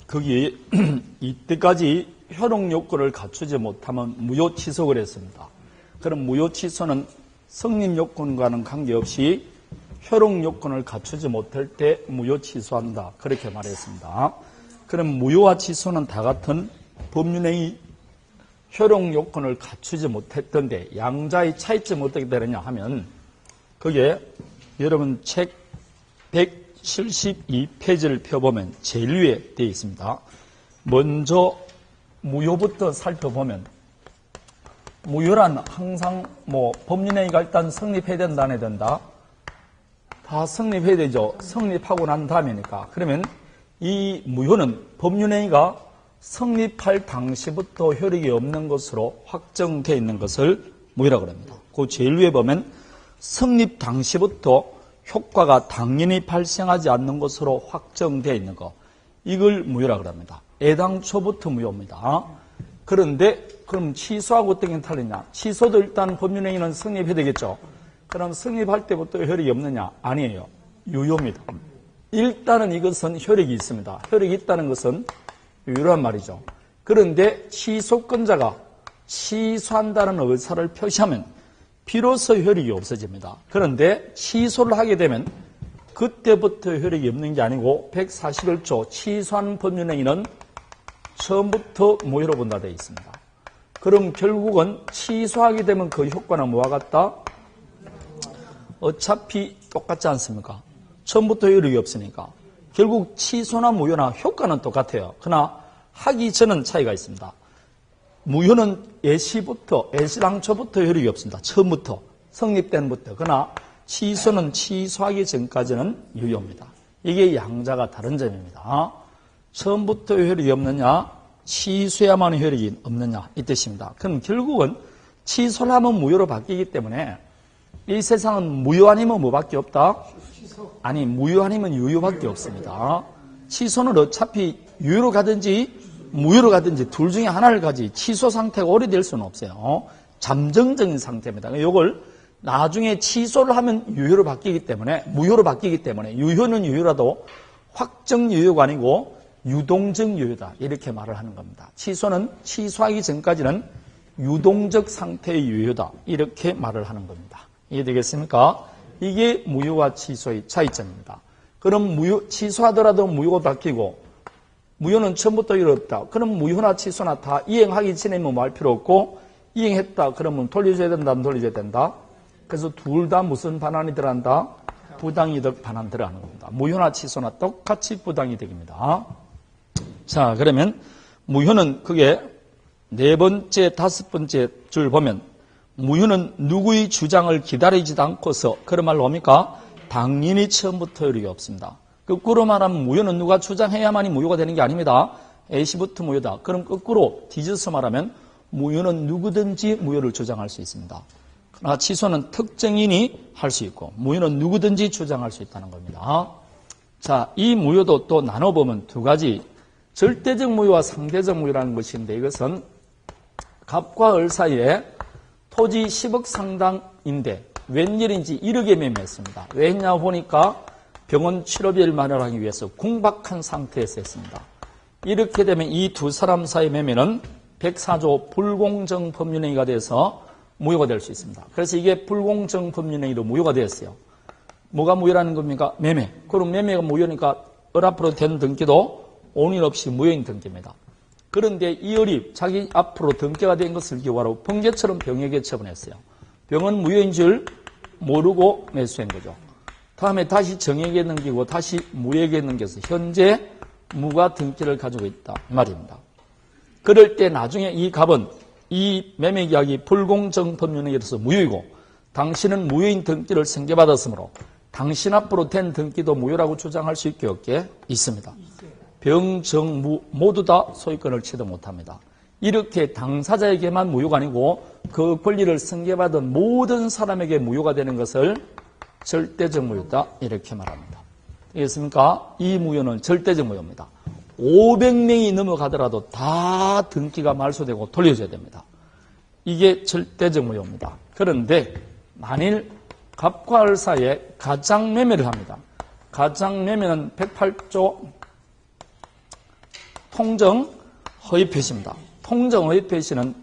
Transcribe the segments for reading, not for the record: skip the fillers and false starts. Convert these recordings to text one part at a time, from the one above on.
거기에 이때까지 효력 요건을 갖추지 못하면 무효 취소를 했습니다. 그럼 무효 취소는 성립 요건과는 관계없이 효력 요건을 갖추지 못할 때 무효 취소한다. 그렇게 말했습니다. 그럼 무효와 취소는 다 같은 법률행위 효력 요건을 갖추지 못했던데 양자의 차이점은 어떻게 되느냐 하면 그게 여러분 책 172페이지를 펴보면 제일 위에 되어 있습니다. 먼저 무효부터 살펴보면 무효란 항상 법률행위가 일단 성립해야 된다 안 해야 된다? 다 성립해야 되죠. 성립하고 난 다음이니까. 그러면 이 무효는 법률행위가 성립할 당시부터 효력이 없는 것으로 확정되어 있는 것을 무효라고 합니다. 그 제일 위에 보면 성립 당시부터 효과가 당연히 발생하지 않는 것으로 확정되어 있는 것. 이걸 무효라고 합니다. 애당초부터 무효입니다. 그런데 그럼 취소하고 어떤 게 다르냐? 취소도 일단 법률행위는 성립해야 되겠죠. 그럼 성립할 때부터 효력이 없느냐? 아니에요. 유효입니다. 일단은 이것은 효력이 있습니다. 효력이 있다는 것은 유효란 말이죠. 그런데 취소권자가 취소한다는 의사를 표시하면 비로소 효력이 없어집니다. 그런데 취소를 하게 되면 그때부터 효력이 없는 게 아니고 141조 취소한 법률행위는 처음부터 무효로 본다 되어 있습니다. 그럼 결국은 취소하게 되면 그 효과는 뭐와 같다? 어차피 똑같지 않습니까? 처음부터 효력이 없으니까. 결국 취소나 무효나 효과는 똑같아요. 그러나 하기 전은 차이가 있습니다. 무효는 예시당초부터 효력이 없습니다. 처음부터, 성립된부터. 그러나 취소는 취소하기 전까지는 유효입니다. 이게 양자가 다른 점입니다. 처음부터 효력이 없느냐, 취소해야만 효력이 없느냐 이 뜻입니다. 그럼 결국은 취소를 하면 무효로 바뀌기 때문에 이 세상은 무효 아니면 뭐밖에 없다? 아니, 무효 아니면 유효밖에 없습니다. 취소는 어차피 유효로 가든지 무효로 가든지 둘 중에 하나를 가지 취소 상태가 오래될 수는 없어요. 잠정적인 상태입니다. 이걸 나중에 취소를 하면 유효로 바뀌기 때문에 무효로 바뀌기 때문에 유효는 유효라도 확정 유효가 아니고 유동적 유효다 이렇게 말을 하는 겁니다. 취소는 취소하기 전까지는 유동적 상태의 유효다 이렇게 말을 하는 겁니다. 이해되겠습니까? 이게 무효와 취소의 차이점입니다. 그럼 취소하더라도 무효가 바뀌고 무효는 처음부터 어렵다. 그럼 무효나 취소나 다 이행하기 전에 뭐 할 필요 없고 이행했다. 그러면 돌려줘야 된다. 안 돌려줘야 된다. 그래서 둘 다 무슨 반환이 들어간다? 부당이득 반환 들어가는 겁니다. 무효나 취소나 똑같이 부당이득입니다. 자, 그러면 무효는 그게 네 번째, 다섯 번째 줄 보면 무효는 누구의 주장을 기다리지도 않고서 그런 말로 뭡니까? 당연히 처음부터 효력이 없습니다. 거꾸로 말하면 무효는 누가 주장해야만이 무효가 되는 게 아닙니다. A시부터 무효다. 그럼 거꾸로 뒤져서 말하면 무효는 누구든지 무효를 주장할 수 있습니다. 그러나 취소는 특정인이 할 수 있고 무효는 누구든지 주장할 수 있다는 겁니다. 자, 이 무효도 또 나눠보면 두 가지 절대적 무효와 상대적 무효라는 것인데 이것은 갑과 을 사이에 토지 10억 상당인데 웬일인지 1억에 매매했습니다. 왜 했냐 보니까 병원 치료비를 마련하기 위해서 궁박한 상태에서 했습니다. 이렇게 되면 이 두 사람 사이 매매는 104조 불공정 법률행위가 돼서 무효가 될 수 있습니다. 그래서 이게 불공정 법률행위로 무효가 되었어요. 뭐가 무효라는 겁니까? 매매. 그럼 매매가 무효니까 을 앞으로 된 등기도 온일 없이 무효인 등기입니다. 그런데 이 을이 자기 앞으로 등기가 된 것을 기호하고 번개처럼 병에게 처분했어요. 병은 무효인 줄 모르고 매수한 거죠. 다음에 다시 정에게 넘기고 다시 무에게 넘겨서 현재 무가 등기를 가지고 있다 이 말입니다. 그럴 때 나중에 이 갑은 이 매매계약이 불공정 법률행위로서 무효이고 당신은 무효인 등기를 승계받았으므로 당신 앞으로 된 등기도 무효라고 주장할 수 있게 없게 있습니다. 병, 정, 무 모두 다 소유권을 취득 못합니다. 이렇게 당사자에게만 무효가 아니고 그 권리를 승계받은 모든 사람에게 무효가 되는 것을 절대적 무효다 이렇게 말합니다. 되겠습니까? 이 무효는 절대적 무효입니다. 500명이 넘어가더라도 다 등기가 말소되고 돌려줘야 됩니다. 이게 절대적 무효입니다. 그런데 만일 갑과 을 사이에 가장매매를 합니다. 가장매매는 108조 통정 허위 표시입니다. 통정 허위 표시는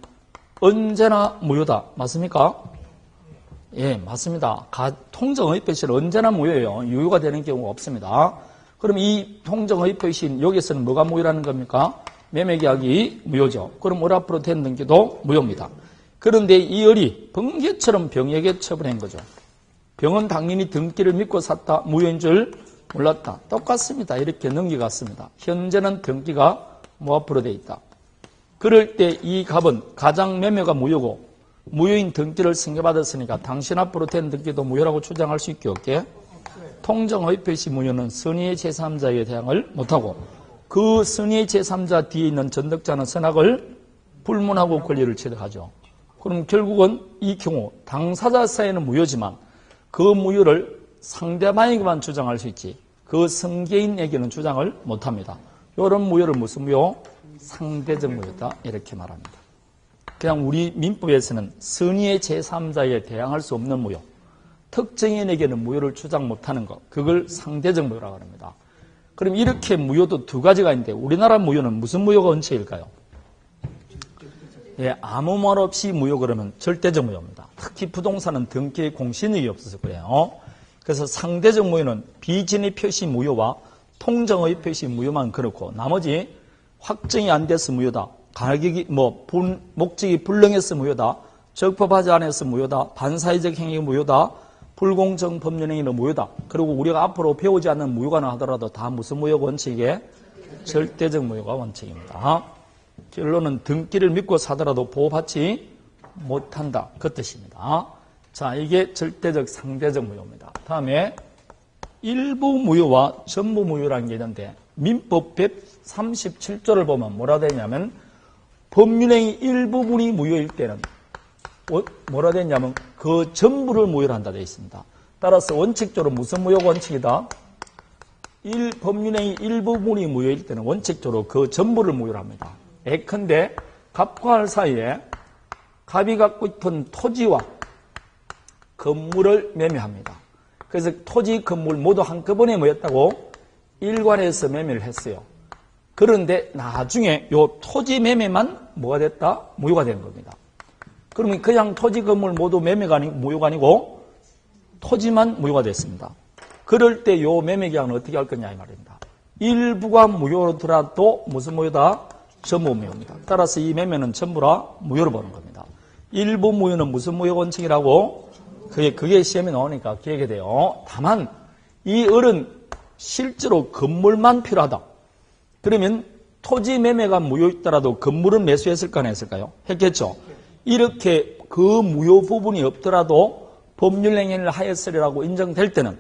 언제나 무효다. 맞습니까? 예, 맞습니다. 통정 허위 표시는 언제나 무효예요. 유효가 되는 경우가 없습니다. 그럼 이 통정 허위 표시 여기서는 뭐가 무효라는 겁니까? 매매계약이 무효죠. 그럼 올 앞으로 된 등기도 무효입니다. 그런데 이 을이 번개처럼 병에게 처분한 거죠. 병은 당연히 등기를 믿고 샀다. 무효인 줄 몰랐다. 똑같습니다. 이렇게 넘겨갔습니다. 현재는 등기가 무앞으로 돼 있다. 그럴 때 이 갑은 가장 매매가 무효고 무효인 등기를 승계받았으니까 당신 앞으로 된 등기도 무효라고 주장할 수 있게 없게 통정 허위 표시 무효는 선의의 제3자에 대항을 못하고 그 선의의 제3자 뒤에 있는 전득자는 선악을 불문하고 권리를 취득하죠. 그럼 결국은 이 경우 당사자 사이는 무효지만 그 무효를 상대방에게만 주장할 수 있지 그 승계인에게는 주장을 못합니다. 이런 무효를 무슨 무효? 상대적 무효다 이렇게 말합니다. 그냥 우리 민법에서는 선의의 제3자에 대항할 수 없는 무효, 특정인에게는 무효를 주장 못하는 것, 그걸 상대적 무효라고 합니다. 그럼 이렇게 무효도 두 가지가 있는데 우리나라 무효는 무슨 무효가 원칙일까요? 예, 아무 말 없이 무효 그러면 절대적 무효입니다. 특히 부동산은 등기에 공신력이 없어서 그래요. 그래서 상대적 무효는 비진의 표시 무효와 통정의 표시 무효만 그렇고 나머지 확정이 안 돼서 무효다. 가격이 목적이 불능해서 무효다. 적법하지 않아서 무효다. 반사회적 행위가 무효다. 불공정 법률 행위는 무효다. 그리고 우리가 앞으로 배우지 않는 무효가 나오더라도 다 무슨 무효가 원칙이에? 절대적 무효가 원칙입니다. 결론은 등기를 믿고 사더라도 보호받지 못한다. 그 뜻입니다. 자, 이게 절대적 상대적 무효입니다. 다음에 일부 무효와 전부 무효라는 게 있는데 민법 137조를 보면 뭐라 되냐면 법률행위 일부분이 무효일 때는 뭐라 되냐면 그 전부를 무효로 한다 되어 있습니다. 따라서 원칙적으로 무슨 무효가 원칙이다? 법률행위 일부분이 무효일 때는 원칙적으로 그 전부를 무효로 합니다. 예컨대 갑과 을 사이에 갑이 갖고 있던 토지와 건물을 매매합니다. 그래서 토지, 건물 모두 한꺼번에 모였다고 일괄해서 매매를 했어요. 그런데 나중에 요 토지 매매만 뭐가 됐다? 무효가 된 겁니다. 그러면 그냥 토지, 건물 모두 매매가 무효가 아니고 토지만 무효가 됐습니다. 그럴 때 요 매매계약은 어떻게 할 거냐 이 말입니다. 일부가 무효더라도 무슨 무효다? 전부 무효입니다. 따라서 이 매매는 전부라 무효로 보는 겁니다. 일부 무효는 무슨 무효 원칙이라고? 그게 시험에 나오니까 기억이 돼요. 다만 이 을은 실제로 건물만 필요하다. 그러면 토지 매매가 무효있더라도 건물은 매수했을까 안 했을까요? 했겠죠. 이렇게 그 무효 부분이 없더라도 법률행위를 하였으리라고 인정될 때는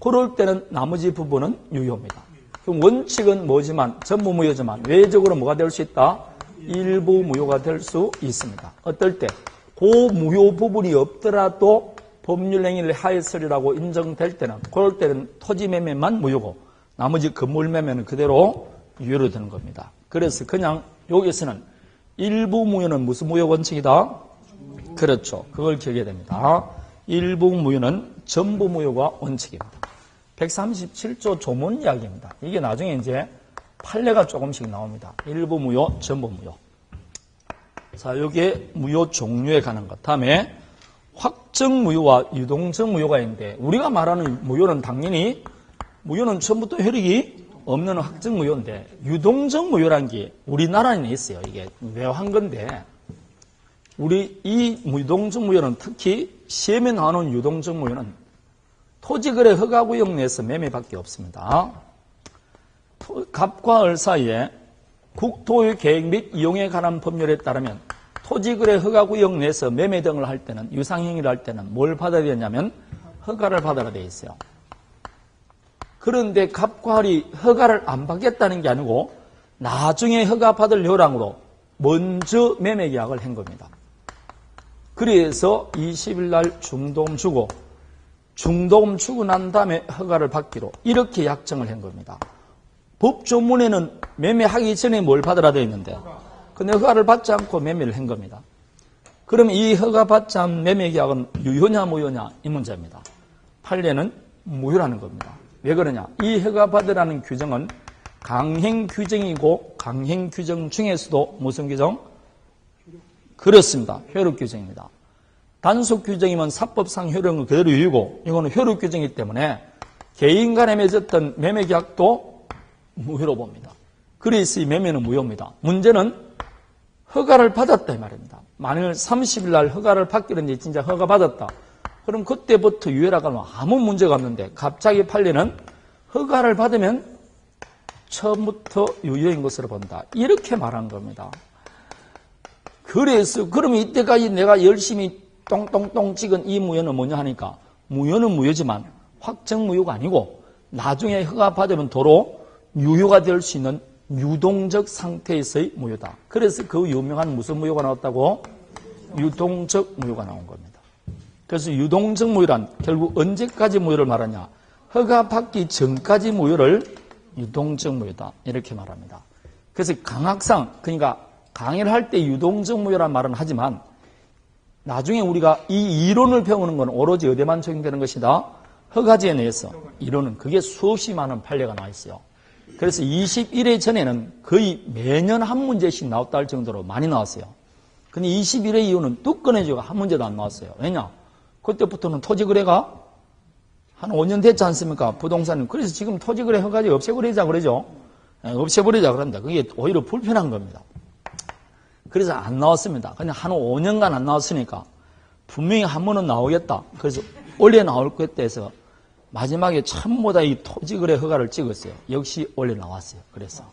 그럴 때는 나머지 부분은 유효입니다. 그럼 원칙은 뭐지만 전부 무효지만 외적으로 뭐가 될 수 있다? 일부 무효가 될 수 있습니다. 어떨 때? 그 무효 부분이 없더라도 법률행위를 하였으리라고 인정될 때는 그럴 때는 토지 매매만 무효고 나머지 건물 매매는 그대로 유효로 되는 겁니다. 그래서 그냥 여기서는 일부 무효는 무슨 무효 원칙이다? 그렇죠. 그걸 기억해야 됩니다. 일부 무효는 전부 무효가 원칙입니다. 137조 조문 이야기입니다. 이게 나중에 이제 판례가 조금씩 나옵니다. 일부 무효, 전부 무효. 자, 여기에 무효 종류에 관한 것. 다음에 확정 무효와 유동적 무효가 있는데 우리가 말하는 무효는 당연히 무효는 처음부터 효력이 없는 확정 무효인데 유동적 무효란 게 우리나라에는 있어요. 이게 묘한 건데 우리 이 유동적 무효는 특히 시험에 나오는 유동적 무효는 토지거래 허가구역 내에서 매매밖에 없습니다. 갑과 을 사이에 국토의 계획 및 이용에 관한 법률에 따르면 토지거래 허가구역 내에서 매매 등을 할 때는 유상행위를 할 때는 뭘 받아야 되냐면 허가를 받아야 돼 있어요. 그런데 갑과 을이 허가를 안 받겠다는 게 아니고 나중에 허가 받을 요랑으로 먼저 매매 계약을 한 겁니다. 그래서 20일 날 중도금 주고 중도금 주고 난 다음에 허가를 받기로 이렇게 약정을 한 겁니다. 법조문에는 매매하기 전에 뭘 받으라 되어 있는데 근데 허가를 받지 않고 매매를 한 겁니다. 그러면 이 허가 받지 않은 매매 계약은 유효냐 무효냐 이 문제입니다. 판례는 무효라는 겁니다. 왜 그러냐? 이 허가 받으라는 규정은 강행 규정이고 강행 규정 중에서도 무슨 규정? 그렇습니다. 효력 규정입니다. 단속 규정이면 사법상 효력은 그대로 유효고 이거는 효력 규정이기 때문에 개인 간에 맺었던 매매 계약도 무효로 봅니다. 그래서 이 매매는 무효입니다. 문제는 허가를 받았다 이 말입니다. 만일 30일 날 허가를 받기는 진짜 허가 받았다. 그럼 그때부터 유효라고 하면 아무 문제가 없는데 갑자기 판례는 허가를 받으면 처음부터 유효인 것으로 본다. 이렇게 말한 겁니다. 그래서 그러면 이때까지 내가 열심히 똥똥똥 찍은 이 무효는 뭐냐 하니까 무효는 무효지만 확정무효가 아니고 나중에 허가 받으면 도로 유효가 될 수 있는 유동적 상태에서의 무효다. 그래서 그 유명한 무슨 무효가 나왔다고? 유동적 무효가 나온 겁니다. 그래서 유동적 무효란 결국 언제까지 무효를 말하냐? 허가 받기 전까지 무효를 유동적 무효다. 이렇게 말합니다. 그래서 강학상, 그러니까 강의를 할 때 유동적 무효란 말은 하지만 나중에 우리가 이 이론을 배우는 건 오로지 어디에만 적용되는 것이다? 허가지에 내에서. 이론은 그게 수없이 많은 판례가 나와 있어요. 그래서 21회 전에는 거의 매년 한 문제씩 나왔다 할 정도로 많이 나왔어요. 근데 21회 이후는 뚝 꺼내주고 한 문제도 안 나왔어요. 왜냐? 그때부터는 토지거래가 한 5년 됐지 않습니까? 부동산은. 그래서 지금 토지거래 허가지 없애버리자 그러죠. 없애버리자 그런다. 그게 오히려 불편한 겁니다. 그래서 안 나왔습니다. 그냥 한 5년간 안 나왔으니까 분명히 한 번은 나오겠다. 그래서 올해 나올 것 해서 마지막에 처음보다 이 토지거래 허가를 찍었어요. 역시 올해 나왔어요. 그래서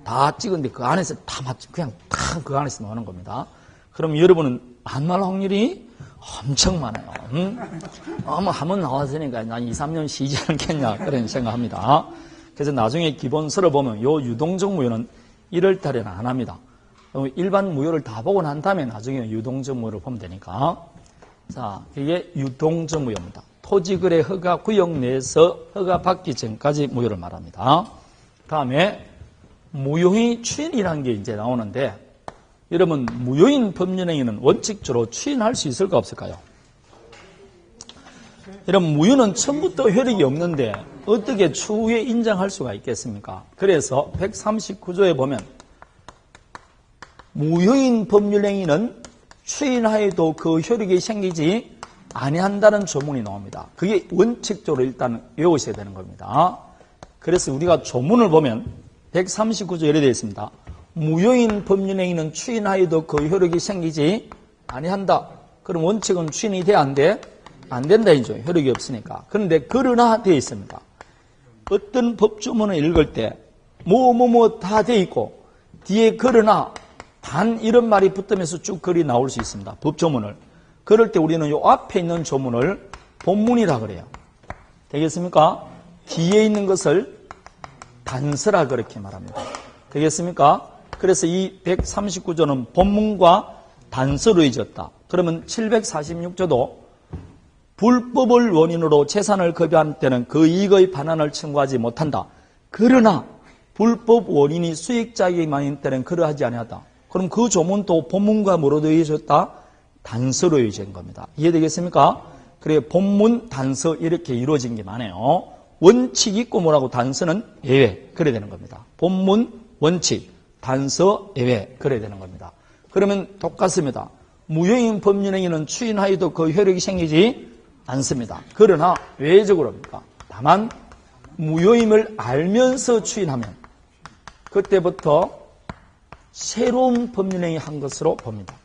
다 찍었는데 그 안에서 다 맞죠. 그냥 다 그 안에서 나오는 겁니다. 그럼 여러분은 안 나올 확률이 엄청 많아요. 아마 한번 나왔으니까 난 2, 3년 쉬지 않겠냐 그런 생각합니다. 그래서 나중에 기본서를 보면 요 유동적 무효는 1월 달에는 안 합니다. 일반 무효를 다 보고 난 다음에 나중에 유동적 무효를 보면 되니까. 자, 이게 유동적 무효입니다. 토지거래 허가 구역 내에서 허가 받기 전까지 무효를 말합니다. 다음에 무효의 추인이라는 게 이제 나오는데 여러분 무효인 법률행위는 원칙적으로 추인할 수 있을까 없을까요? 여러분 무효는 처음부터 효력이 없는데 어떻게 추후에 인정할 수가 있겠습니까? 그래서 139조에 보면 무효인 법률행위는 추인하여도 그 효력이 생기지 아니한다는 조문이 나옵니다. 그게 원칙적으로 일단 외우셔야 되는 겁니다. 그래서 우리가 조문을 보면 139조 이렇게 되어 있습니다. 무효인 법률행위는 추인하여도 그 효력이 생기지 아니한다. 그럼 원칙은 추인이 돼 안 돼? 안 된다 이죠. 효력이 없으니까. 그런데 그러나 되어 있습니다. 어떤 법조문을 읽을 때 뭐 다 되어 있고 뒤에 그러나 단 이런 말이 붙으면서 쭉 글이 나올 수 있습니다. 법조문을. 그럴 때 우리는 요 앞에 있는 조문을 본문이라 그래요. 되겠습니까? 뒤에 있는 것을 단서라 그렇게 말합니다. 되겠습니까? 그래서 이 139조는 본문과 단서로 이어졌다. 그러면 746조도 불법을 원인으로 재산을 급여한 때는 그 이익의 반환을 청구하지 못한다. 그러나 불법 원인이 수익자에게만인 때는 그러하지 아니하다. 그럼 그 조문도 본문과 뭐로 이어졌다? 단서로 이어진 겁니다. 이해되겠습니까? 그래 본문, 단서 이렇게 이루어진 게 많아요. 원칙이 있고 뭐라고 단서는 예외 그래야 되는 겁니다. 본문, 원칙, 단서, 예외 그래야 되는 겁니다. 그러면 똑같습니다. 무효인 법률행위는 추인하여도 그 효력이 생기지 않습니다. 그러나 외적으로 합니까? 다만 무효임을 알면서 추인하면 그때부터 새로운 법률행위 한 것으로 봅니다.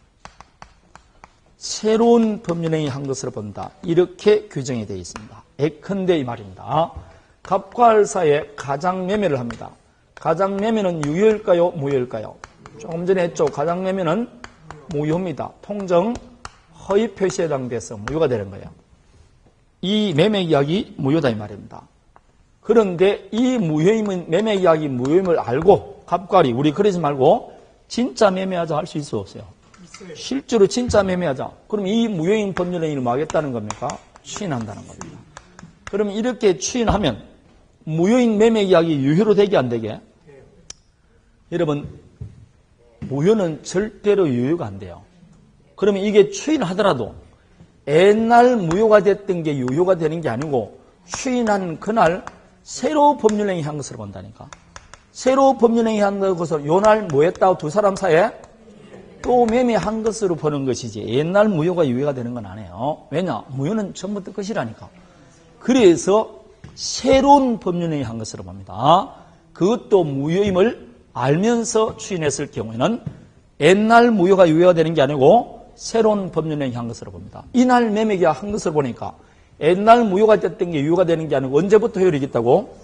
새로운 법률행위 한 것으로 본다. 이렇게 규정이 되어 있습니다. 예컨대 이 말입니다. 갑과 을 사이에 가장매매를 합니다. 가장매매는 유효일까요? 무효일까요? 조금 전에 했죠. 가장매매는 무효입니다. 통정 허위 표시에 해당돼서 무효가 되는 거예요. 이 매매계약이 무효다 이 말입니다. 그런데 이 무효임은 매매계약이 무효임을 알고 갑과 을이 우리 그러지 말고 진짜 매매하자 할 수 있어 없어요? 실제로 진짜 매매하자. 그럼 이 무효인 법률행위를 뭐 하겠다는 겁니까? 추인한다는 겁니다. 그럼 이렇게 추인하면 무효인 매매계약이 유효로 되게 안 되게? 여러분 무효는 절대로 유효가 안 돼요. 그러면 이게 추인하더라도 옛날 무효가 됐던 게 유효가 되는 게 아니고 추인한 그날 새로 법률행위 한 것으로 본다니까. 새로 법률행위 한 것을 요날 뭐 했다고 두 사람 사이에 또 매매한 것으로 보는 것이지 옛날 무효가 유예가 되는 건 아니에요. 왜냐? 무효는 처음부터 끝이라니까. 그래서 새로운 법률행위 한 것으로 봅니다. 그것도 무효임을 알면서 추인했을 경우에는 옛날 무효가 유예가 되는 게 아니고 새로운 법률행위 한 것으로 봅니다. 이날 매매계약 한 것을 보니까 옛날 무효가 됐던 게 유효가 되는 게 아니고 언제부터 효력이 있다고?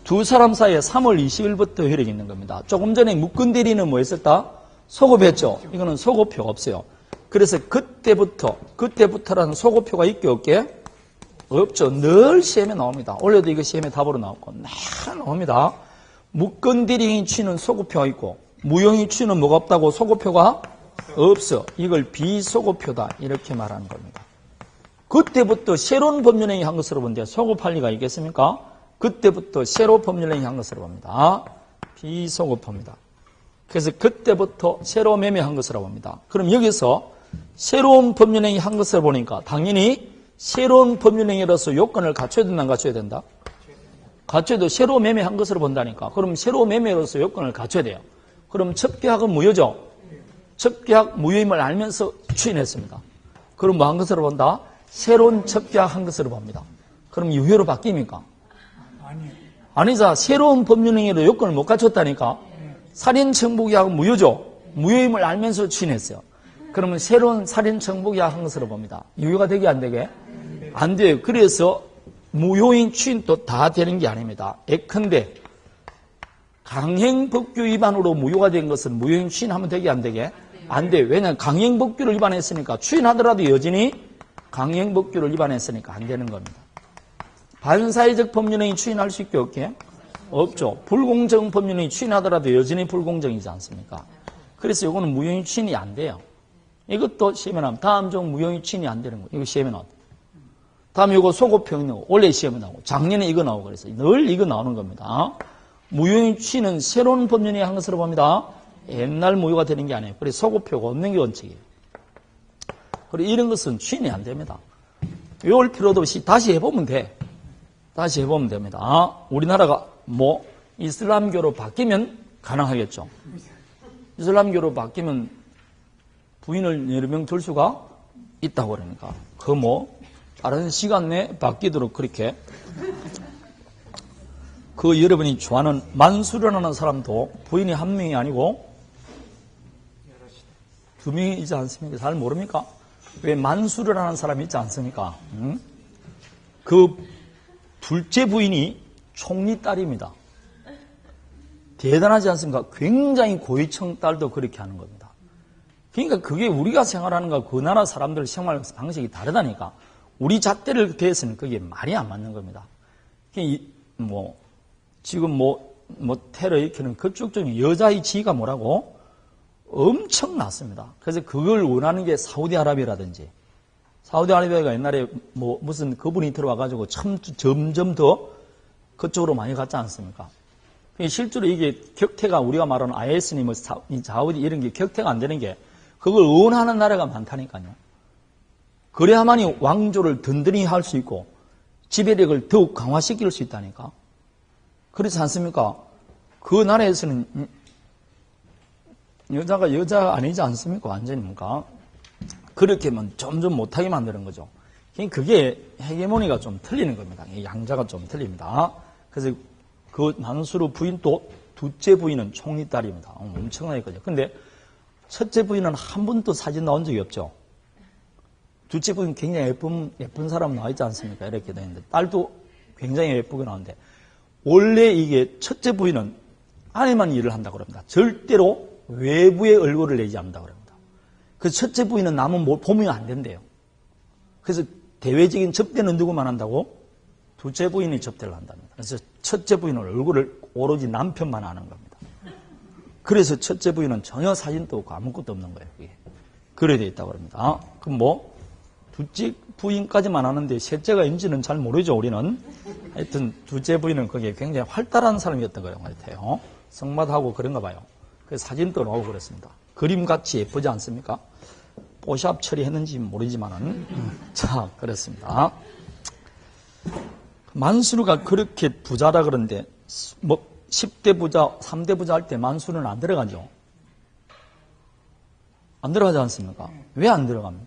두 사람 사이에 3월 20일부터 효력이 있는 겁니다. 조금 전에 묶은 대리는 뭐 했었다? 소급했죠. 이거는 소급표가 없어요. 그래서 그때부터라는 소급표가 있게 없게? 없죠. 늘 시험에 나옵니다. 올해도 이거 시험에 답으로 나오고 늘 나옵니다. 묶은 대리행위 취는 소급표가 있고 무효행위 취는 뭐가 없다고? 소급표가 없어. 이걸 비소급표다 이렇게 말하는 겁니다. 그때부터 새로운 법률행위 한 것으로 본데 소급할 리가 있겠습니까? 그때부터 새로 법률행위 한 것으로 봅니다. 비소급표입니다. 그래서 그때부터 새로 매매한 것으로 봅니다. 그럼 여기서 새로운 법률행위 한 것을 보니까 당연히 새로운 법률행위로서 요건을 갖춰야 된다, 안 갖춰야 된다? 갖춰도 새로 매매한 것으로 본다니까. 그럼 새로 매매로서 요건을 갖춰야 돼요. 그럼 첫 계약은 무효죠? 첫 계약 무효임을 알면서 추인했습니다. 그럼 뭐 한 것으로 본다? 새로운 첫 계약 한 것으로 봅니다. 그럼 유효로 바뀝니까? 아니자. 새로운 법률행위로 요건을 못 갖췄다니까. 살인청부계약은 무효죠? 무효임을 알면서 추인했어요. 그러면 새로운 살인청부계약 한 것으로 봅니다. 유효가 되게 안 되게? 안 돼요. 그래서 무효인 추인도 다 되는 게 아닙니다. 예컨대 강행법규 위반으로 무효가 된 것은 무효인 추인하면 되게 안 되게? 안 돼요. 왜냐하면 강행법규를 위반했으니까 추인하더라도 여전히 강행법규를 위반했으니까 안 되는 겁니다. 반사회적 법률행위 추인할 수 있게 없게? 없죠. 불공정 법률행위 추인하더라도 여전히 불공정이지 않습니까? 그래서 이거는 무효인 추인이 안 돼요. 이것도 시험에 나오면 다음 종 무효인 추인이 안 되는 거예요. 이거 시험에 나오고. 다음 이거 소급평이 나오고 원래 시험에 나오고 작년에 이거 나오고 그래서 늘 이거 나오는 겁니다. 무효인 추인은 새로운 법률행위 한 것으로 봅니다. 옛날 무효가 되는 게 아니에요. 그래서 소급표가 없는 게 원칙이에요. 그리고 이런 것은 추인이 안 됩니다. 외울 필요도 없이 다시 해보면 돼. 다시 해보면 됩니다. 우리나라가 뭐 이슬람교로 바뀌면 가능하겠죠. 이슬람교로 바뀌면 부인을 여러 명 둘 수가 있다고 그러니까 그 뭐 다른 시간 내에 바뀌도록 그렇게 그 여러분이 좋아하는 만수르라는 사람도 부인이 한 명이 아니고 두 명이지 않습니까? 잘 모릅니까? 왜 만수르라는 사람이 있지 않습니까? 그 둘째 부인이 총리 딸입니다. 대단하지 않습니까? 굉장히 고위층 딸도 그렇게 하는 겁니다. 그러니까 그게 우리가 생활하는 거 그 나라 사람들 생활 방식이 다르다니까. 우리 잣대를 대해서는 그게 말이 안 맞는 겁니다. 뭐 지금 뭐 테러 일으키는 그쪽 중에 여자의 지위가 뭐라고? 엄청 낮습니다. 그래서 그걸 원하는 게 사우디아라비아라든지 사우디아라비아가 옛날에 뭐 무슨 그분이 들어와가지고 점점 더 그쪽으로 많이 갔지 않습니까? 실제로 이게 격퇴가 우리가 말하는 IS니 뭐 사우디 이런 게 격퇴가 안 되는 게 그걸 원하는 나라가 많다니까요. 그래야만이 왕조를 든든히 할 수 있고 지배력을 더욱 강화시킬 수 있다니까. 그렇지 않습니까? 그 나라에서는 여자가 여자 아니지 않습니까? 완전히 뭔가 그렇게 하면 점점 못하게 만드는 거죠. 그게 헤게모니가 좀 틀리는 겁니다. 양자가 좀 틀립니다. 그래서 그 만수르 부인 또 둘째 부인은 총리 딸입니다. 엄청나게 거죠. 근데 첫째 부인은 한 번도 사진 나온 적이 없죠. 둘째 부인 굉장히 예쁜 사람 나와 있지 않습니까? 이렇게 돼 있는데 딸도 굉장히 예쁘게 나오는데 원래 이게 첫째 부인은 안에만 일을 한다고 합니다. 절대로 외부의 얼굴을 내지 않는다고 합니다. 그래서 첫째 부인은 남은 뭘 보면 안 된대요. 그래서 대외적인 접대는 누구만 한다고? 둘째 부인이 접대를 한답니다. 그래서 첫째 부인은 얼굴을 오로지 남편만 아는 겁니다. 그래서 첫째 부인은 전혀 사진도 없고 아무것도 없는 거예요. 그게. 그래 돼 있다고 합니다. 그럼 뭐 둘째 부인까지만 아는데 셋째가 인지는 잘 모르죠, 우리는. 하여튼 둘째 부인은 그게 굉장히 활달한 사람이었던 것 같아요. 성마다하고 그런가 봐요. 그래서 사진도 나오고 그랬습니다. 그림같이 예쁘지 않습니까? 뽀샵 처리했는지 모르지만은. 자, 그렇습니다. 만수르가 그렇게 부자라 그런데 뭐 10대 부자, 3대 부자 할 때 만수는 안 들어가죠. 안 들어가지 않습니까? 왜 안 들어갑니까?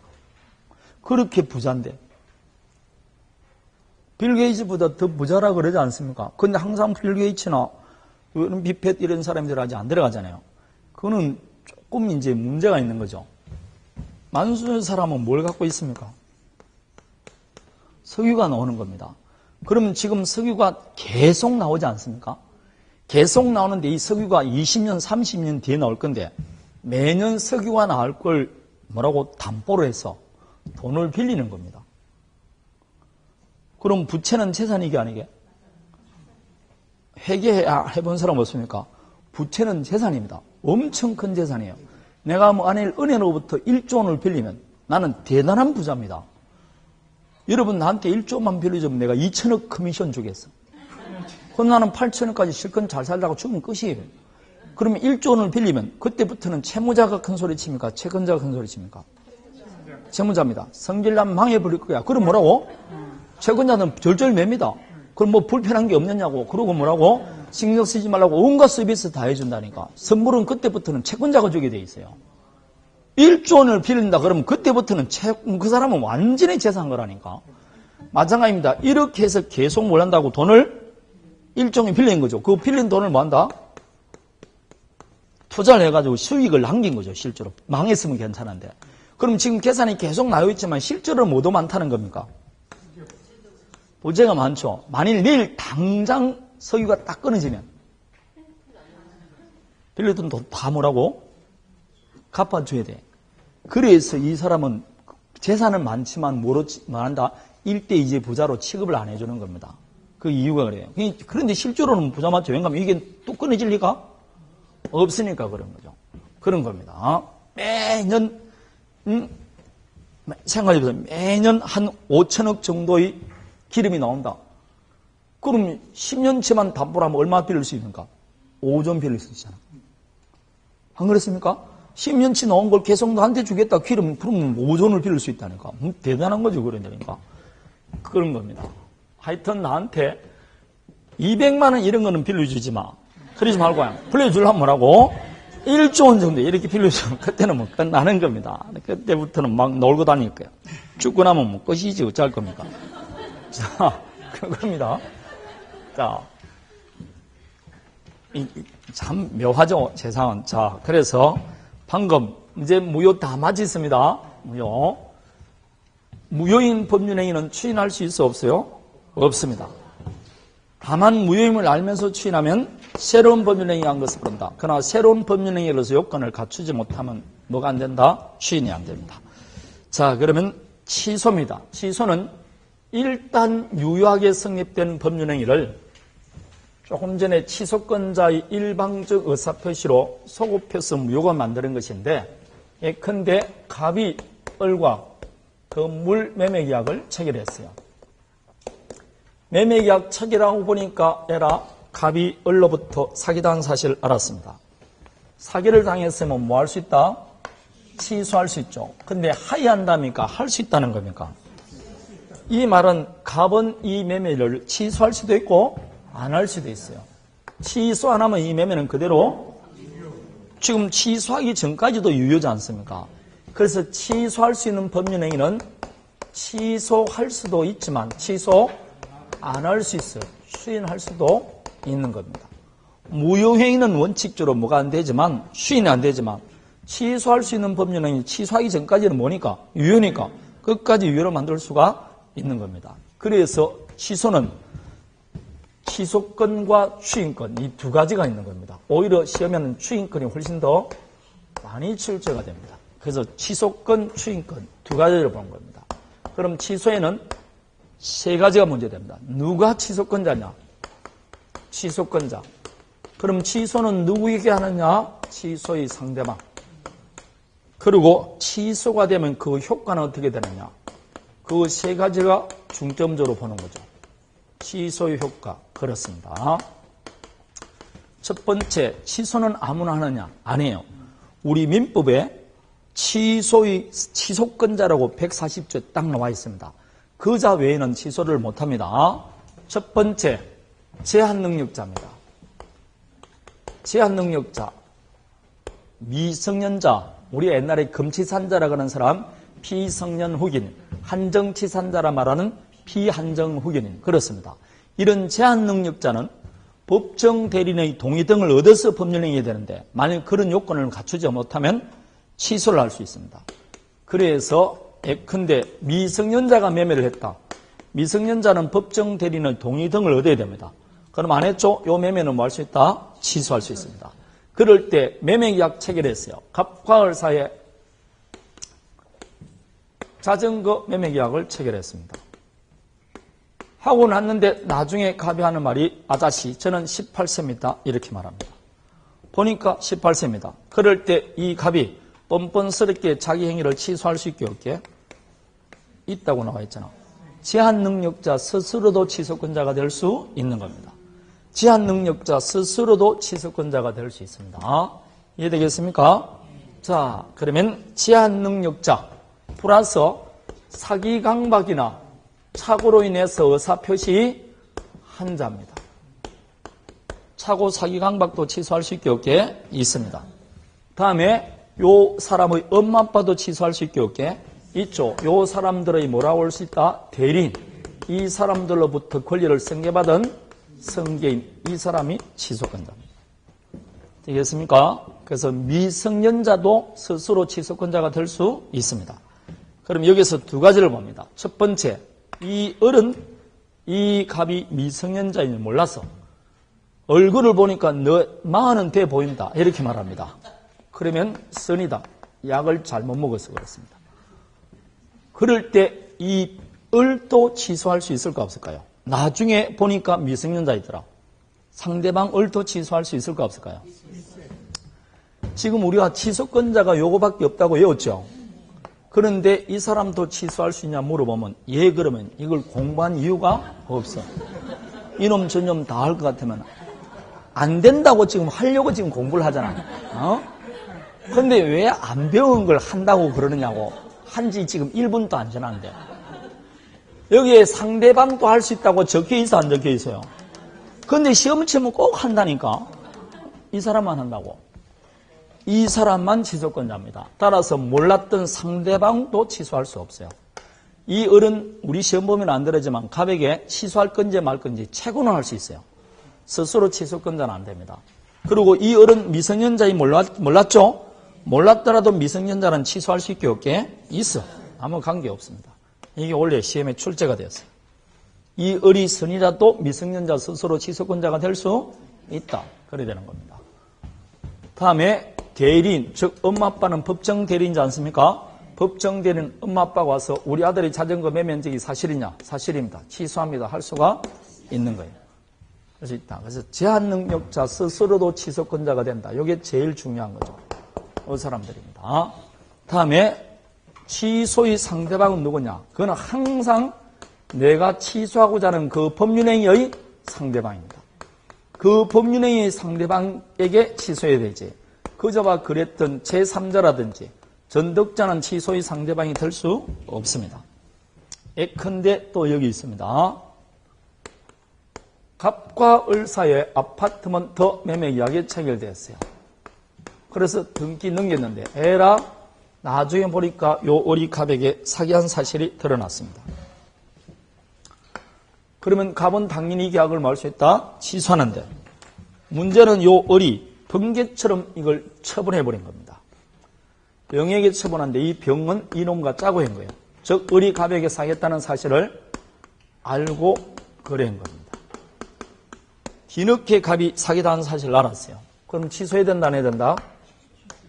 그렇게 부자인데. 빌 게이츠보다 더 부자라 그러지 않습니까? 근데 항상 빌 게이츠나 이런 비펫 이런 사람들 아직 안 들어가잖아요. 그거는 조금 이제 문제가 있는 거죠. 만수의 사람은 뭘 갖고 있습니까? 석유가 나오는 겁니다. 그러면 지금 석유가 계속 나오지 않습니까? 계속 나오는데 이 석유가 20년, 30년 뒤에 나올 건데 매년 석유가 나올 걸 뭐라고 담보로 해서 돈을 빌리는 겁니다. 그럼 부채는 재산이게 아니게? 회계해본 사람 없습니까? 부채는 재산입니다. 엄청 큰 재산이에요. 내가 만일 은행으로부터 1조 원을 빌리면 나는 대단한 부자입니다. 여러분 나한테 1조만 빌려주면 내가 2천억 커미션 주겠어. 그럼 나는 8천억까지 실컷 잘 살다가 죽으면 끝이에요. 그러면 1조 원을 빌리면 그때부터는 채무자가 큰 소리 칩니까? 채권자가 큰 소리 칩니까? 채무자입니다. 성질나면 망해버릴 거야. 그럼 뭐라고? 채권자는 절절 맵니다. 그럼 뭐 불편한 게 없느냐고. 그러고 뭐라고? 신경 쓰지 말라고 온갖 서비스 다 해준다니까. 선물은 그때부터는 채권자가 주게 돼 있어요. 1조 원을 빌린다 그러면 그때부터는 그 사람은 완전히 재산 거라니까. 마찬가지입니다. 이렇게 해서 계속 뭘 한다고? 돈을 일종의 빌린 거죠. 그 빌린 돈을 뭐 한다? 투자를 해가지고 수익을 남긴 거죠. 실제로. 망했으면 괜찮은데. 그럼 지금 계산이 계속 나와 있지만 실제로 뭐도 많다는 겁니까? 부재가 많죠. 만일 내일 당장 석유가 딱 끊어지면 빌렸던 돈 다 뭐라고? 갚아줘야 돼. 그래서 이 사람은 재산은 많지만 뭐한다? 일대이제 부자로 취급을 안 해주는 겁니다. 그 이유가 그래요. 그런데 실제로는 부자 맞죠. 왜냐하면 이게 또 끊어질 리가 없으니까 그런 거죠. 그런 겁니다. 매년 생각해보세요. 매년 한 5천억 정도의 기름이 나온다. 그럼 10년치만 담보로 하면 얼마 빌릴 수 있는가? 5조 빌릴 수 있잖아. 안 그렇습니까? 10년치 나온 걸 계속 나한테 주겠다. 기름, 그러면 5조를 빌릴 수 있다니까. 대단한 거죠. 그러니까. 그런 겁니다. 하여튼 나한테 200만 원 이런 거는 빌려주지 마. 그러지 말고 빌려주려면 뭐라고? 1조 원 정도 이렇게 빌려주면 그때는 뭐 끝나는 겁니다. 그때부터는 막 놀고 다닐 거야. 죽고 나면 뭐 끝이지 어쩔 겁니까? 자, 그겁니다. 자, 참 묘하죠, 세상은. 자, 그래서 방금 이제 무효 다 맞았습니다. 무효인 법률행위는 추인할 수 있어 없어요? 없습니다. 다만 무효임을 알면서 추인하면 새로운 법률행위가 한 것을 부른다. 그러나 새로운 법률행위로서 요건을 갖추지 못하면 뭐가 안 된다? 추인이 안 됩니다. 자, 그러면 취소입니다. 취소는 일단 유효하게 성립된 법률행위를 조금 전에 취소권자의 일방적 의사표시로 소급해서 무효가 만드는 것인데, 예컨대 갑이 을과 건물 매매계약을 체결했어요. 매매계약 체결하고 보니까 에라 갑이 을로부터 사기당한 사실을 알았습니다. 사기를 당했으면 뭐 할 수 있다? 취소할 수 있죠. 근데 하이한답니까? 할 수 있다는 겁니까? 이 말은 갑은 이 매매를 취소할 수도 있고 안 할 수도 있어요. 취소 안 하면 이 매매는 그대로 지금 취소하기 전까지도 유효지 않습니까? 그래서 취소할 수 있는 법률행위는 취소할 수도 있지만 취소 안 할 수 있어요. 추인할 수도 있는 겁니다. 무효행위는 원칙적으로 뭐가 안 되지만 추인이 안 되지만 취소할 수 있는 법률행위 취소하기 전까지는 뭐니까? 유효니까 끝까지 유효로 만들 수가 있는 겁니다. 그래서 취소는 취소권과 추인권 이 두 가지가 있는 겁니다. 오히려 시험에는 추인권이 훨씬 더 많이 출제가 됩니다. 그래서 취소권, 추인권 두 가지를 보는 겁니다. 그럼 취소에는 세 가지가 문제됩니다. 누가 취소권자냐? 취소권자. 그럼 취소는 누구에게 하느냐? 취소의 상대방. 그리고 취소가 되면 그 효과는 어떻게 되느냐? 그 세 가지가 중점적으로 보는 거죠. 취소의 효과. 그렇습니다. 첫 번째, 취소는 아무나 하느냐? 아니에요. 우리 민법에 취소권자라고 140조에 딱 나와 있습니다. 그 자 외에는 취소를 못합니다. 첫 번째, 제한능력자입니다. 제한능력자, 미성년자, 우리 옛날에 금치산자라고 하는 사람, 피성년 후견인, 한정치산자라 말하는 피한정 후견인, 그렇습니다. 이런 제한능력자는 법정 대리인의 동의 등을 얻어서 법률행위해야 되는데 만약 그런 요건을 갖추지 못하면 취소를 할 수 있습니다. 그래서 예컨대 미성년자가 매매를 했다. 미성년자는 법정 대리인의 동의 등을 얻어야 됩니다. 그럼 안 했죠? 요 매매는 뭐 할 수 있다? 취소할 수 있습니다. 그럴 때 매매계약 체결했어요. 갑과 을 사이에 자전거 매매계약을 체결했습니다. 하고 났는데 나중에 갑이 하는 말이 아저씨 저는 18세입니다. 이렇게 말합니다. 보니까 18세입니다. 그럴 때 이 갑이 뻔뻔스럽게 자기 행위를 취소할 수 있게 없게 있다고 나와 있잖아. 제한능력자 스스로도 취소권자가 될 수 있는 겁니다. 제한능력자 스스로도 취소권자가 될 수 있습니다. 이해되겠습니까? 자, 그러면 제한능력자 플러스 사기강박이나 착오로 인해서 의사표시 한자입니다. 착오, 사기강박도 취소할 수 있게 없게 있습니다. 다음에 요 사람의 엄마 아빠도 취소할 수 있게 없게 있죠. 요 사람들의 뭐라고 할 수 있다? 대리인. 이 사람들로부터 권리를 승계받은 성계인. 이 사람이 취소권자입니다. 되겠습니까? 그래서 미성년자도 스스로 취소권자가 될 수 있습니다. 그럼 여기서 두 가지를 봅니다. 첫 번째, 이 어른, 이 갑이 미성년자인지 몰라서 얼굴을 보니까 너 마흔은 돼 보인다. 이렇게 말합니다. 그러면 선이다. 약을 잘못 먹어서 그렇습니다. 그럴 때 이 을도 취소할 수 있을까 없을까요? 나중에 보니까 미성년자이더라. 상대방 을도 취소할 수 있을까 없을까요? 지금 우리가 취소권자가 요거밖에 없다고 외웠죠. 그런데 이 사람도 취소할 수 있냐 물어보면 예, 그러면 이걸 공부한 이유가 없어. 이놈 저놈 다 할 것 같으면 안 된다고 지금 하려고 지금 공부를 하잖아. 그런데 왜 안 배운 걸 한다고 그러느냐고. 한지 지금 1분도 안 지났는데. 여기에 상대방도 할 수 있다고 적혀 있어 안 적혀 있어요? 그런데 시험 치면 꼭 한다니까. 이 사람만 한다고. 이 사람만 취소권자입니다. 따라서 몰랐던 상대방도 취소할 수 없어요. 이 을은 우리 시험 보면 안 들어지만 갑에게 취소할 건지 말 건지 채권을 할 수 있어요. 스스로 취소권자는 안 됩니다. 그리고 이 을은 미성년자인 몰랐죠? 몰랐더라도 미성년자는 취소할 수 있게 없게 있어. 아무 관계 없습니다. 이게 원래 시험에 출제가 되었어요. 이 을이 선이라도 미성년자 스스로 취소권자가 될 수 있다. 그래야 되는 겁니다. 다음에 대리인, 즉 엄마 아빠는 법정 대리인이지 않습니까? 법정 대리인 엄마 아빠가 와서 우리 아들이 자전거 매매한 적이 사실이냐? 사실입니다. 취소합니다. 할 수가 있는 거예요. 그래서 있다. 그래서 제한능력자 스스로도 취소권자가 된다. 이게 제일 중요한 거죠. 이 사람들입니다. 다음에 취소의 상대방은 누구냐? 그건 항상 내가 취소하고자 하는 그 법률행위의 상대방입니다. 그 법률행위의 상대방에게 취소해야 되지. 그저와 그랬던 제3자라든지 전덕자는 취소의 상대방이 될 수 없습니다. 예컨대 또 여기 있습니다. 갑과 을 사이에 아파트먼트 매매 계약이 체결되었어요. 그래서 등기 넘겼는데 에라 나중에 보니까 요 을이 갑에게 사기한 사실이 드러났습니다. 그러면 갑은 당연히 계약을 뭐 할 수 있다? 취소하는데 문제는 요 을이 병계처럼 이걸 처분해버린 겁니다. 병에게 처분한데 이 병은 이놈과 짜고 한 거예요. 즉 을이 갑에게 사겠다는 사실을 알고 거래한 겁니다. 뒤늦게 갑이 사기당한 사실을 알았어요. 그럼 취소해야 된다 안 해야 된다?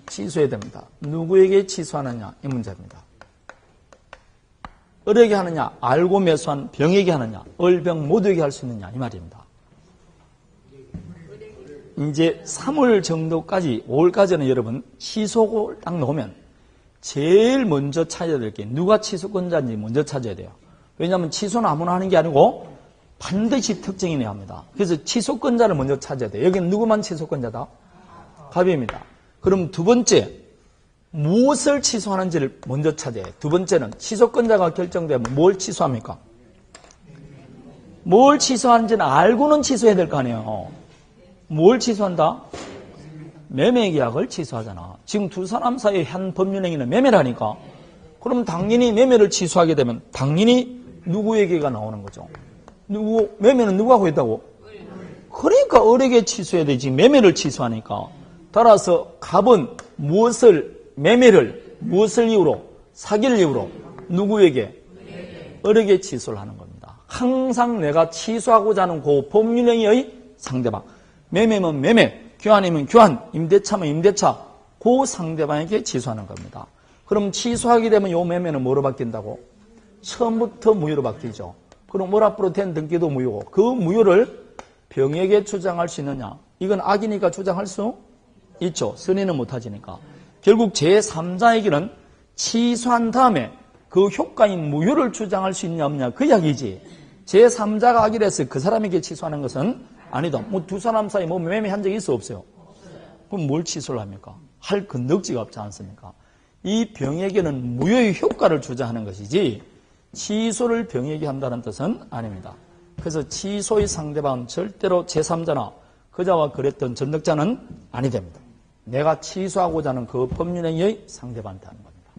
취소해야 됩니다. 누구에게 취소하느냐 이 문제입니다. 을에게 하느냐 알고 매수한 병에게 하느냐 을병 모두에게 할 수 있느냐 이 말입니다. 이제 3월 정도까지 5월까지는 여러분 취소를 딱 놓으면 제일 먼저 찾아야 될 게 누가 취소권자인지 먼저 찾아야 돼요. 왜냐하면 취소는 아무나 하는 게 아니고 반드시 특정이 내야 합니다. 그래서 취소권자를 먼저 찾아야 돼요. 여기는 누구만 취소권자다? 갑입니다. 그럼 두 번째, 무엇을 취소하는지를 먼저 찾아야 해요. 두 번째는 취소권자가 결정되면 뭘 취소합니까? 뭘 취소하는지는 알고는 취소해야 될 거 아니에요. 뭘 취소한다? 매매 계약을 취소하잖아. 지금 두 사람 사이의 한 법률행위는 매매라니까. 그럼 당연히 매매를 취소하게 되면 당연히 누구에게가 나오는 거죠. 매매는 누가 하고 있다고? 그러니까 을에게 취소해야 되지. 매매를 취소하니까. 따라서 갑은 매매를 무엇을 이유로? 사기를 이유로 누구에게? 을에게 취소를 하는 겁니다. 항상 내가 취소하고자 하는 그 법률행위의 상대방. 매매면 매매, 교환이면 교환, 임대차면 임대차. 그 상대방에게 취소하는 겁니다. 그럼 취소하게 되면 요 매매는 뭐로 바뀐다고? 처음부터 무효로 바뀌죠. 그럼 월 앞으로 된 등기도 무효고 그 무효를 병에게 주장할 수 있느냐? 이건 악이니까 주장할 수 있죠. 선의는 못하지니까. 결국 제3자에게는 취소한 다음에 그 효과인 무효를 주장할 수 있냐 없냐 그 이야기지. 제3자가 악이라서 그 사람에게 취소하는 것은 아니다. 뭐 두 사람 사이 뭐 매매한 적이 있어 없어요? 그럼 뭘 취소를 합니까? 할 근덕지가 없지 않습니까? 이 병에게는 무효의 효과를 주장하는 것이지 취소를 병에게 한다는 뜻은 아닙니다. 그래서 취소의 상대방은 절대로 제3자나 그자와 그랬던 전덕자는 아니 됩니다. 내가 취소하고자 하는 그 법률행위의 상대방한테 하는 겁니다.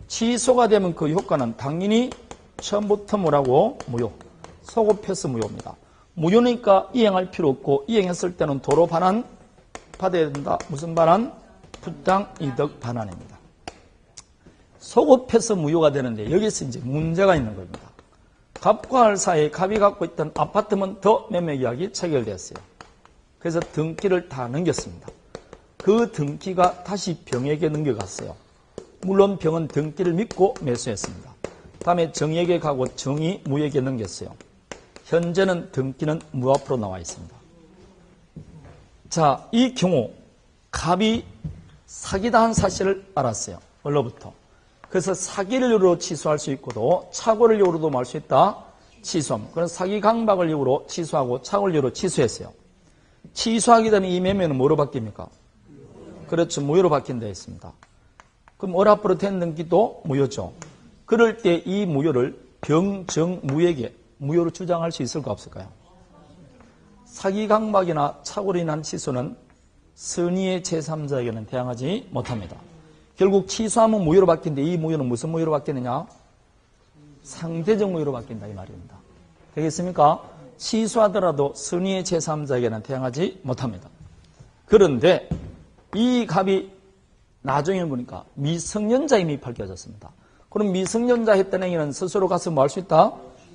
취소가 되면 그 효과는 당연히 처음부터 뭐라고? 무효. 소급해서 무효입니다. 무효니까 이행할 필요 없고 이행했을 때는 도로 반환 받아야 된다. 무슨 반환? 부당 이득 반환입니다. 소급해서 무효가 되는데 여기서 이제 문제가 있는 겁니다. 갑과 을 사이에 갑이 갖고 있던 아파트면 더 매매 계약이 체결되었어요. 그래서 등기를 다 넘겼습니다. 그 등기가 다시 병에게 넘겨갔어요. 물론 병은 등기를 믿고 매수했습니다. 다음에 정에게 가고 정이 무에게 넘겼어요. 현재는 등기는 무 앞으로 나와 있습니다. 자, 이 경우 갑이 사기당한 사실을 알았어요. 원로부터. 그래서 사기를 이유로 취소할 수 있고도 착오를 이유로도 말 수 있다. 취소함. 그런 사기 강박을 이유로 취소하고 착오를 이유로 취소했어요. 취소하게 되면 이 매매는 뭐로 바뀝니까? 그렇죠. 무효로 바뀐다 했습니다. 그럼 월 앞으로 된 등기도 무효죠. 그럴 때 이 무효를 병, 정, 무에게 무효로 주장할 수 있을까 없을까요? 사기 강박이나 착오로 인한 취소는 선의의 제3자에게는 대항하지 못합니다. 결국 취소하면 무효로 바뀐데 이 무효는 무슨 무효로 바뀌느냐? 상대적 무효로 바뀐다 이 말입니다. 되겠습니까? 취소하더라도 선의의 제3자에게는 대항하지 못합니다. 그런데 이 갑이 나중에 보니까 미성년자 이미 밝혀졌습니다. 그럼 미성년자 했던 행위는 스스로 가서 뭐 할 수 있다?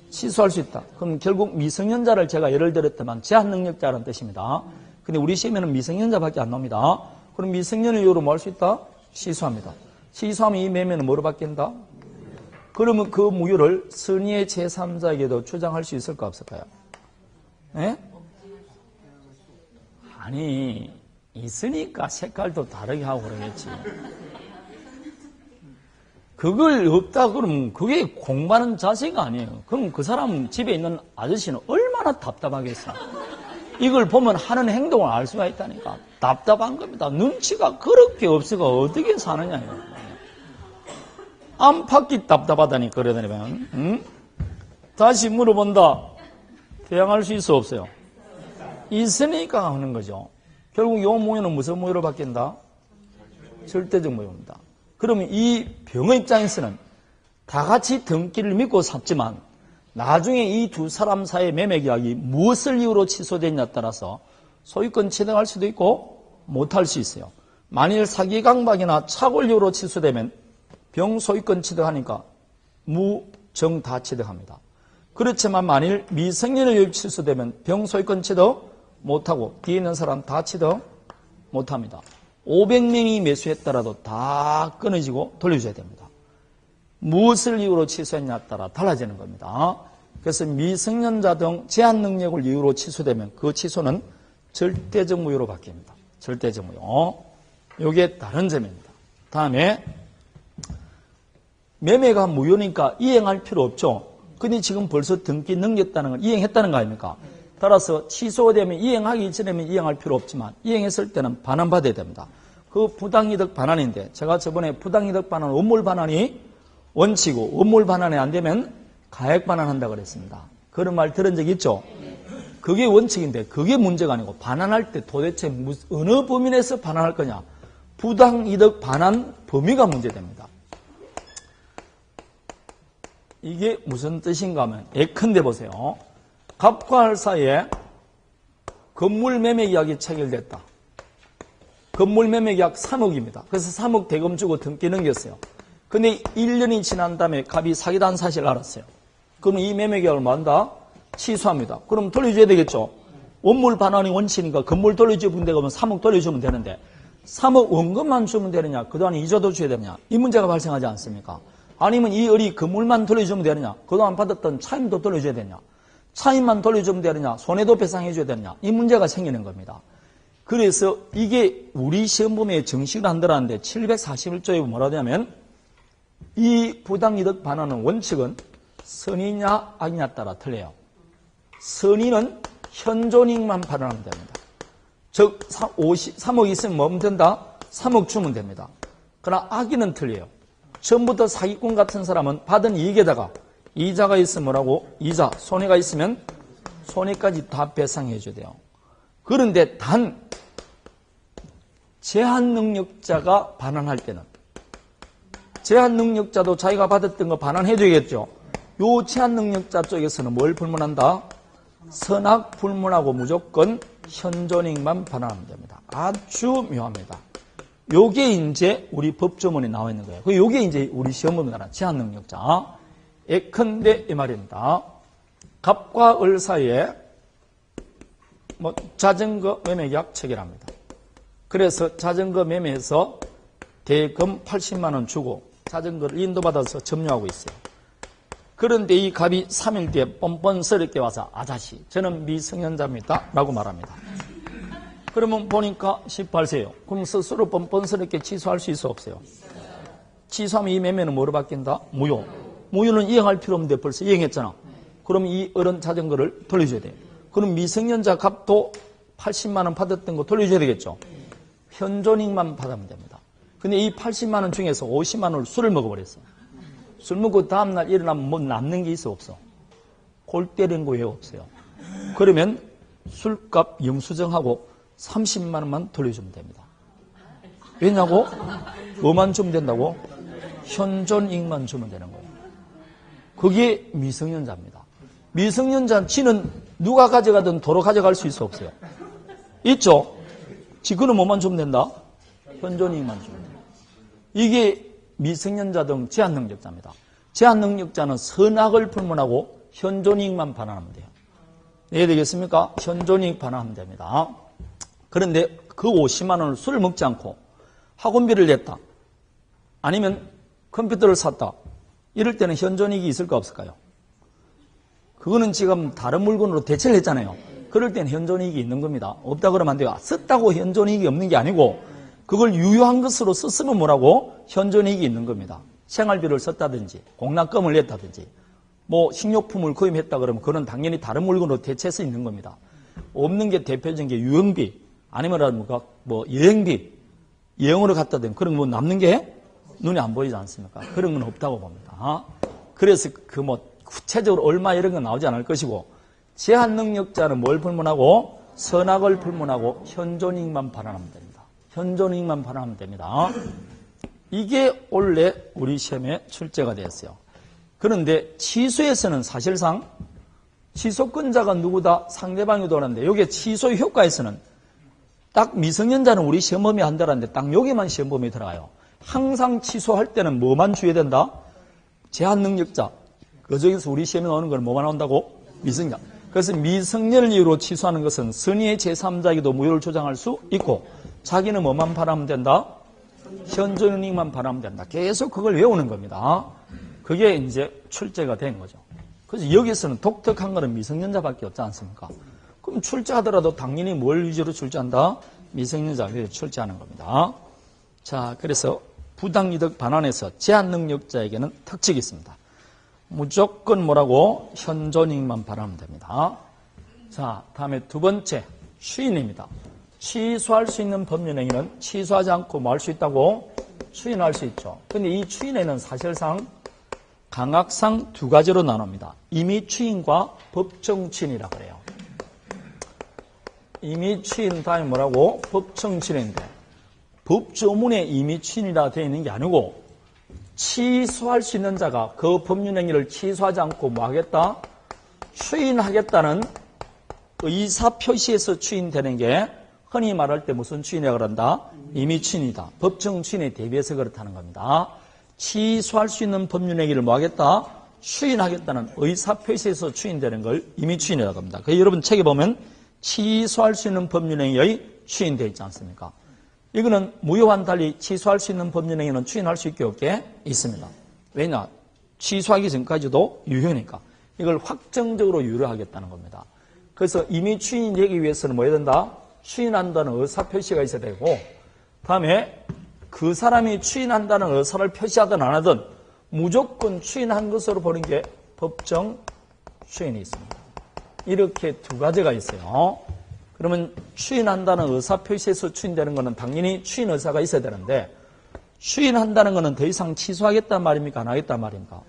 취소할 수 있다. 그럼 결국 미성년자를 제가 예를 들었더만 제한능력자라는 뜻입니다. 근데 우리 시험에는 미성년자밖에 안 나옵니다. 그럼 미성년을 이유로 뭐 할 수 있다? 취소합니다. 취소하면 이 매매는 뭐로 바뀐다? 그러면 그 무효를 선의의 제3자에게도 주장할 수 있을까 없을까요? 예? 아니 있으니까 색깔도 다르게 하고 그러겠지. 그걸 없다 그러면 그게 공부하는 자세가 아니에요. 그럼 그 사람 집에 있는 아저씨는 얼마나 답답하겠어. 이걸 보면 하는 행동을 알 수가 있다니까. 답답한 겁니다. 눈치가 그렇게 없어가 어떻게 사느냐요. 안팎이 답답하다니 그러다니면 응? 다시 물어본다. 대항할 수 있어 없어요? 있으니까 하는 거죠. 결국 이 무효는 무슨 무효로 바뀐다? 절대적 무효입니다. 그러면 이 병의 입장에서는 다 같이 등기를 믿고 샀지만 나중에 이 두 사람 사이의 매매 계약이 무엇을 이유로 취소됐냐에 따라서 소유권 취득할 수도 있고 못할 수 있어요. 만일 사기 강박이나 착오를 이유로 취소되면 병 소유권 취득하니까 무, 정 다 취득합니다. 그렇지만 만일 미성년을 이유로 취소되면 병 소유권 취득 못하고 뒤에 있는 사람 다 취득 못합니다. 500명이 매수했더라도 다 끊어지고 돌려줘야 됩니다. 무엇을 이유로 취소했냐에 따라 달라지는 겁니다. 그래서 미성년자 등 제한 능력을 이유로 취소되면 그 취소는 절대적 무효로 바뀝니다. 절대적 무효. 이게 다른 점입니다. 다음에 매매가 무효니까 이행할 필요 없죠. 근데 지금 벌써 등기 넘겼다는 걸 이행했다는 거 아닙니까? 따라서 취소되면 이행하기 전에는 이행할 필요 없지만 이행했을 때는 반환받아야 됩니다. 그 부당이득 반환인데 제가 저번에 부당이득 반환 원물 반환이 원칙이고 원물 반환이 안 되면 가액 반환한다고 그랬습니다. 그런 말 들은 적 있죠? 그게 원칙인데 그게 문제가 아니고 반환할 때 도대체 어느 범위 내에서 반환할 거냐. 부당이득 반환 범위가 문제됩니다. 이게 무슨 뜻인가 하면 예컨대 보세요. 갑과 할 사이에 건물 매매 계약이 체결됐다. 건물 매매 계약 3억입니다. 그래서 3억 대금 주고 등기 넘겼어요. 근데 1년이 지난 다음에 갑이 사기다는 사실을 알았어요. 그럼 이 매매 계약을 뭐 한다? 취소합니다. 그럼 돌려줘야 되겠죠. 원물 반환이 원칙이니까 건물 돌려주면 되면 3억 돌려주면 되는데 3억 원금만 주면 되느냐, 그동안 이자도 줘야 되느냐, 이 문제가 발생하지 않습니까? 아니면 이 을이 건물만 돌려주면 되느냐, 그동안 받았던 차임도 돌려줘야 되느냐, 차임만 돌려주면 되느냐, 손해도 배상해줘야 되느냐, 이 문제가 생기는 겁니다. 그래서 이게 우리 시험범위에 정식으로 안 들어왔는데 741조에 뭐라고 하냐면 이 부당이득 반환은 원칙은 선의냐 악이냐 따라 틀려요. 선의는 현존이익만 반환하면 됩니다. 즉 3억 있으면 뭐면 된다? 3억 주면 됩니다. 그러나 악의는 틀려요. 처음부터 사기꾼 같은 사람은 받은 이익에다가 이자가 있으면 뭐라고? 이자, 손해가 있으면 손해까지 다 배상해 줘야 돼요. 그런데 단 제한능력자가 반환할 때는 제한능력자도 자기가 받았던 거 반환해 줘야겠죠. 요 제한능력자 쪽에서는 뭘 불문한다? 선악 불문하고 무조건 현존이익만 반환하면 됩니다. 아주 묘합니다. 요게 이제 우리 법조문에 나와 있는 거예요. 요게 이제 우리 시험범위에 나와 제한능력자. 예컨대 이 말입니다. 갑과 을 사이에 자전거 매매 계약 체결합니다. 그래서 자전거 매매에서 대금 80만 원 주고 자전거를 인도받아서 점유하고 있어요. 그런데 이 갑이 3일 뒤에 뻔뻔스럽게 와서 아저씨 저는 미성년자입니다 라고 말합니다. 그러면 보니까 18세예요. 그럼 스스로 뻔뻔스럽게 취소할 수 있어 없어요? 취소하면 이 매매는 뭐로 바뀐다? 무효. 무효는 이행할 필요 없는데 벌써 이행했잖아. 그럼 이 어른 자전거를 돌려줘야 돼요. 그럼 미성년자 값도 80만 원 받았던 거 돌려줘야 되겠죠. 현존이익만 받으면 됩니다. 근데 이 80만 원 중에서 50만 원을 술을 먹어버렸어. 술 먹고 다음날 일어나면 뭐 남는 게 있어 없어? 골 때리는 거 왜 없어요? 그러면 술값 영수증하고 30만 원만 돌려주면 됩니다. 왜냐고? 뭐만 주면 된다고? 현존이익만 주면 되는 거예요. 그게 미성년자입니다. 미성년자 지는 누가 가져가든 도로 가져갈 수 있어 없어요? 있죠? 지그는 뭐만 주면 된다? 현존이익만 주면 된다. 이게 미성년자 등 제한능력자입니다. 제한능력자는 선악을 불문하고 현존이익만 반환하면 돼요. 이해되겠습니까? 현존이익 반환하면 됩니다. 그런데 그 50만 원을 술을 먹지 않고 학원비를 냈다. 아니면 컴퓨터를 샀다. 이럴 때는 현존이익이 있을까 없을까요? 그거는 지금 다른 물건으로 대체를 했잖아요. 그럴 때는 현존이익이 있는 겁니다. 없다 그러면 안 돼요. 썼다고 현존이익이 없는 게 아니고 그걸 유효한 것으로 썼으면 뭐라고? 현존이익이 있는 겁니다. 생활비를 썼다든지 공납금을 냈다든지 뭐 식료품을 구입했다 그러면 그건 당연히 다른 물건으로 대체해서 있는 겁니다. 없는 게 대표적인 게 유흥비 아니면 뭐 여행비 여행으로 갔다든지 그런 거 남는 게 눈에 안 보이지 않습니까? 그런 건 없다고 봅니다. 그래서 그 구체적으로 얼마 이런 건 나오지 않을 것이고 제한능력자는 뭘 불문하고 선악을 불문하고 현존이익만 반환하면 됩니다. 현존이익만 반환하면 됩니다. 이게 원래 우리 시험에 출제가 되었어요. 그런데 취소에서는 사실상 취소권자가 누구다? 상대방이 도는데 이게 취소 효과에서는 딱 미성년자는 우리 시험 범위에 한다는데 딱 여기만 시험 범위에 들어가요. 항상 취소할 때는 뭐만 주어야 된다? 제한능력자. 그 중에서 우리 시험에 나오는 건 뭐만 나온다고? 미성년. 그래서 미성년을 이유로 취소하는 것은 선의의 제3자에게도 무효를 조장할 수 있고 자기는 뭐만 바라면 된다? 현존이익만 바라면 된다. 계속 그걸 외우는 겁니다. 그게 이제 출제가 된 거죠. 그래서 여기서는 독특한 거는 미성년자밖에 없지 않습니까? 그럼 출제하더라도 당연히 뭘 위주로 출제한다? 미성년자를 출제하는 겁니다. 자, 그래서 부당이득 반환에서 제한능력자에게는 특징이 있습니다. 무조건 뭐라고? 현존이익만 바라면 됩니다. 자, 다음에 두 번째, 추인입니다. 취소할 수 있는 법률행위는 취소하지 않고 뭐 할 수 있다고? 추인할 수 있죠. 근데 이 추인에는 사실상 강학상 두 가지로 나눕니다. 임의 추인과 법정 추인이라고 그래요. 이미 추인 다음에 뭐라고? 법정 추인인데 법조문에 이미 추인이라 되어 있는 게 아니고 취소할 수 있는 자가 그 법률행위를 취소하지 않고 뭐 하겠다? 추인하겠다는 의사표시에서 추인되는 게 흔히 말할 때 무슨 추인이라고 그런다? 이미 추인이다. 법정 추인에 대비해서 그렇다는 겁니다. 취소할 수 있는 법률행위를 뭐 하겠다? 추인하겠다는 의사표시에서 추인되는 걸 이미 추인이라고 합니다. 여러분 책에 보면 취소할 수 있는 법률행위의 추인되어 있지 않습니까? 이거는 무효와는 달리 취소할 수 있는 법률행위는 추인할 수 있게 없게 있습니다. 왜냐? 취소하기 전까지도 유효니까. 이걸 확정적으로 유효하겠다는 겁니다. 그래서 이미 추인되기 위해서는 뭐 해야 된다? 추인한다는 의사표시가 있어야 되고 다음에 그 사람이 추인한다는 의사를 표시하든 안 하든 무조건 추인한 것으로 보는 게 법정 추인이 있습니다. 이렇게 두 가지가 있어요. 그러면 추인한다는 의사표시에서 추인되는 것은 당연히 추인 의사가 있어야 되는데 추인한다는 것은 더 이상 취소하겠다는 말입니까? 안 하겠다는 말입니까?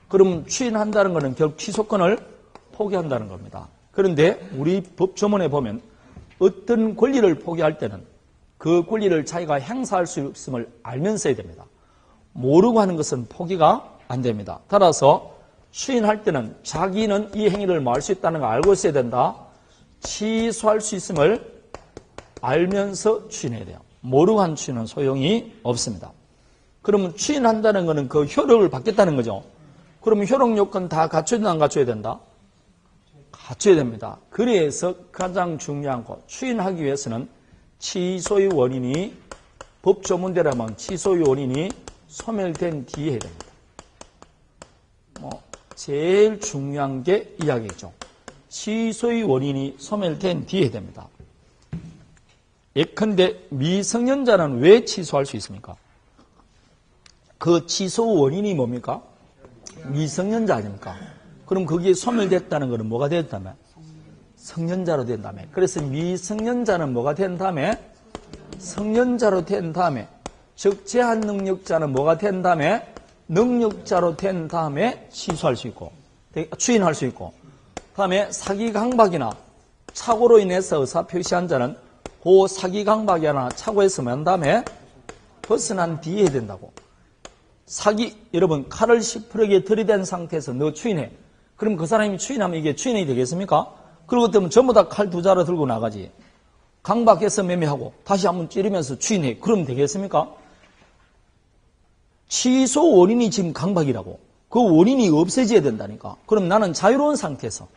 그러면 추인한다는 것은 결국 취소권을 포기한다는 겁니다. 그런데 우리 법조문에 보면 어떤 권리를 포기할 때는 그 권리를 자기가 행사할 수 있음을 알면서 해야 됩니다. 모르고 하는 것은 포기가 안 됩니다. 따라서 추인할 때는 자기는 이 행위를 뭐 할 수 있다는 걸 알고 있어야 된다. 취소할 수 있음을 알면서 추인해야 돼요. 모르고 한 추인은 소용이 없습니다. 그러면 추인한다는 것은 그 효력을 받겠다는 거죠. 그러면 효력 요건 다 갖춰야 된다, 안 갖춰야 된다? 갖춰야 됩니다. 그래서 가장 중요한 거, 추인하기 위해서는 취소의 원인이 법조문대로만 취소의 원인이 소멸된 뒤에 해야 됩니다. 제일 중요한 게 이야기죠. 취소의 원인이 소멸된 뒤에 해야 됩니다. 예컨대 미성년자는 왜 취소할 수 있습니까? 그 취소 원인이 뭡니까? 미성년자 아닙니까? 그럼 거기에 소멸됐다는 것은 뭐가 됐다며? 성년자로 된 다음에. 그래서 미성년자는 뭐가 된 다음에? 성년자로 된 다음에. 즉 제한 능력자는 뭐가 된 다음에? 능력자로 된 다음에 취소할 수 있고 추인할 수 있고 다음에 사기 강박이나 착오로 인해서 의사표시한 자는 그 사기 강박이나 착오에서 만 다음에 벗어난 뒤에 해야 된다고. 사기, 여러분 칼을 시퍼렇게 들이댄 상태에서 너 추인해. 그럼 그 사람이 추인하면 이게 추인이 되겠습니까? 그러고 때문에 전부 다 칼 두 자루 들고 나가지. 강박해서 매매하고 다시 한번 찌르면서 추인해. 그러면 되겠습니까? 취소 원인이 지금 강박이라고. 그 원인이 없어져야 된다니까. 그럼 나는 자유로운 상태에서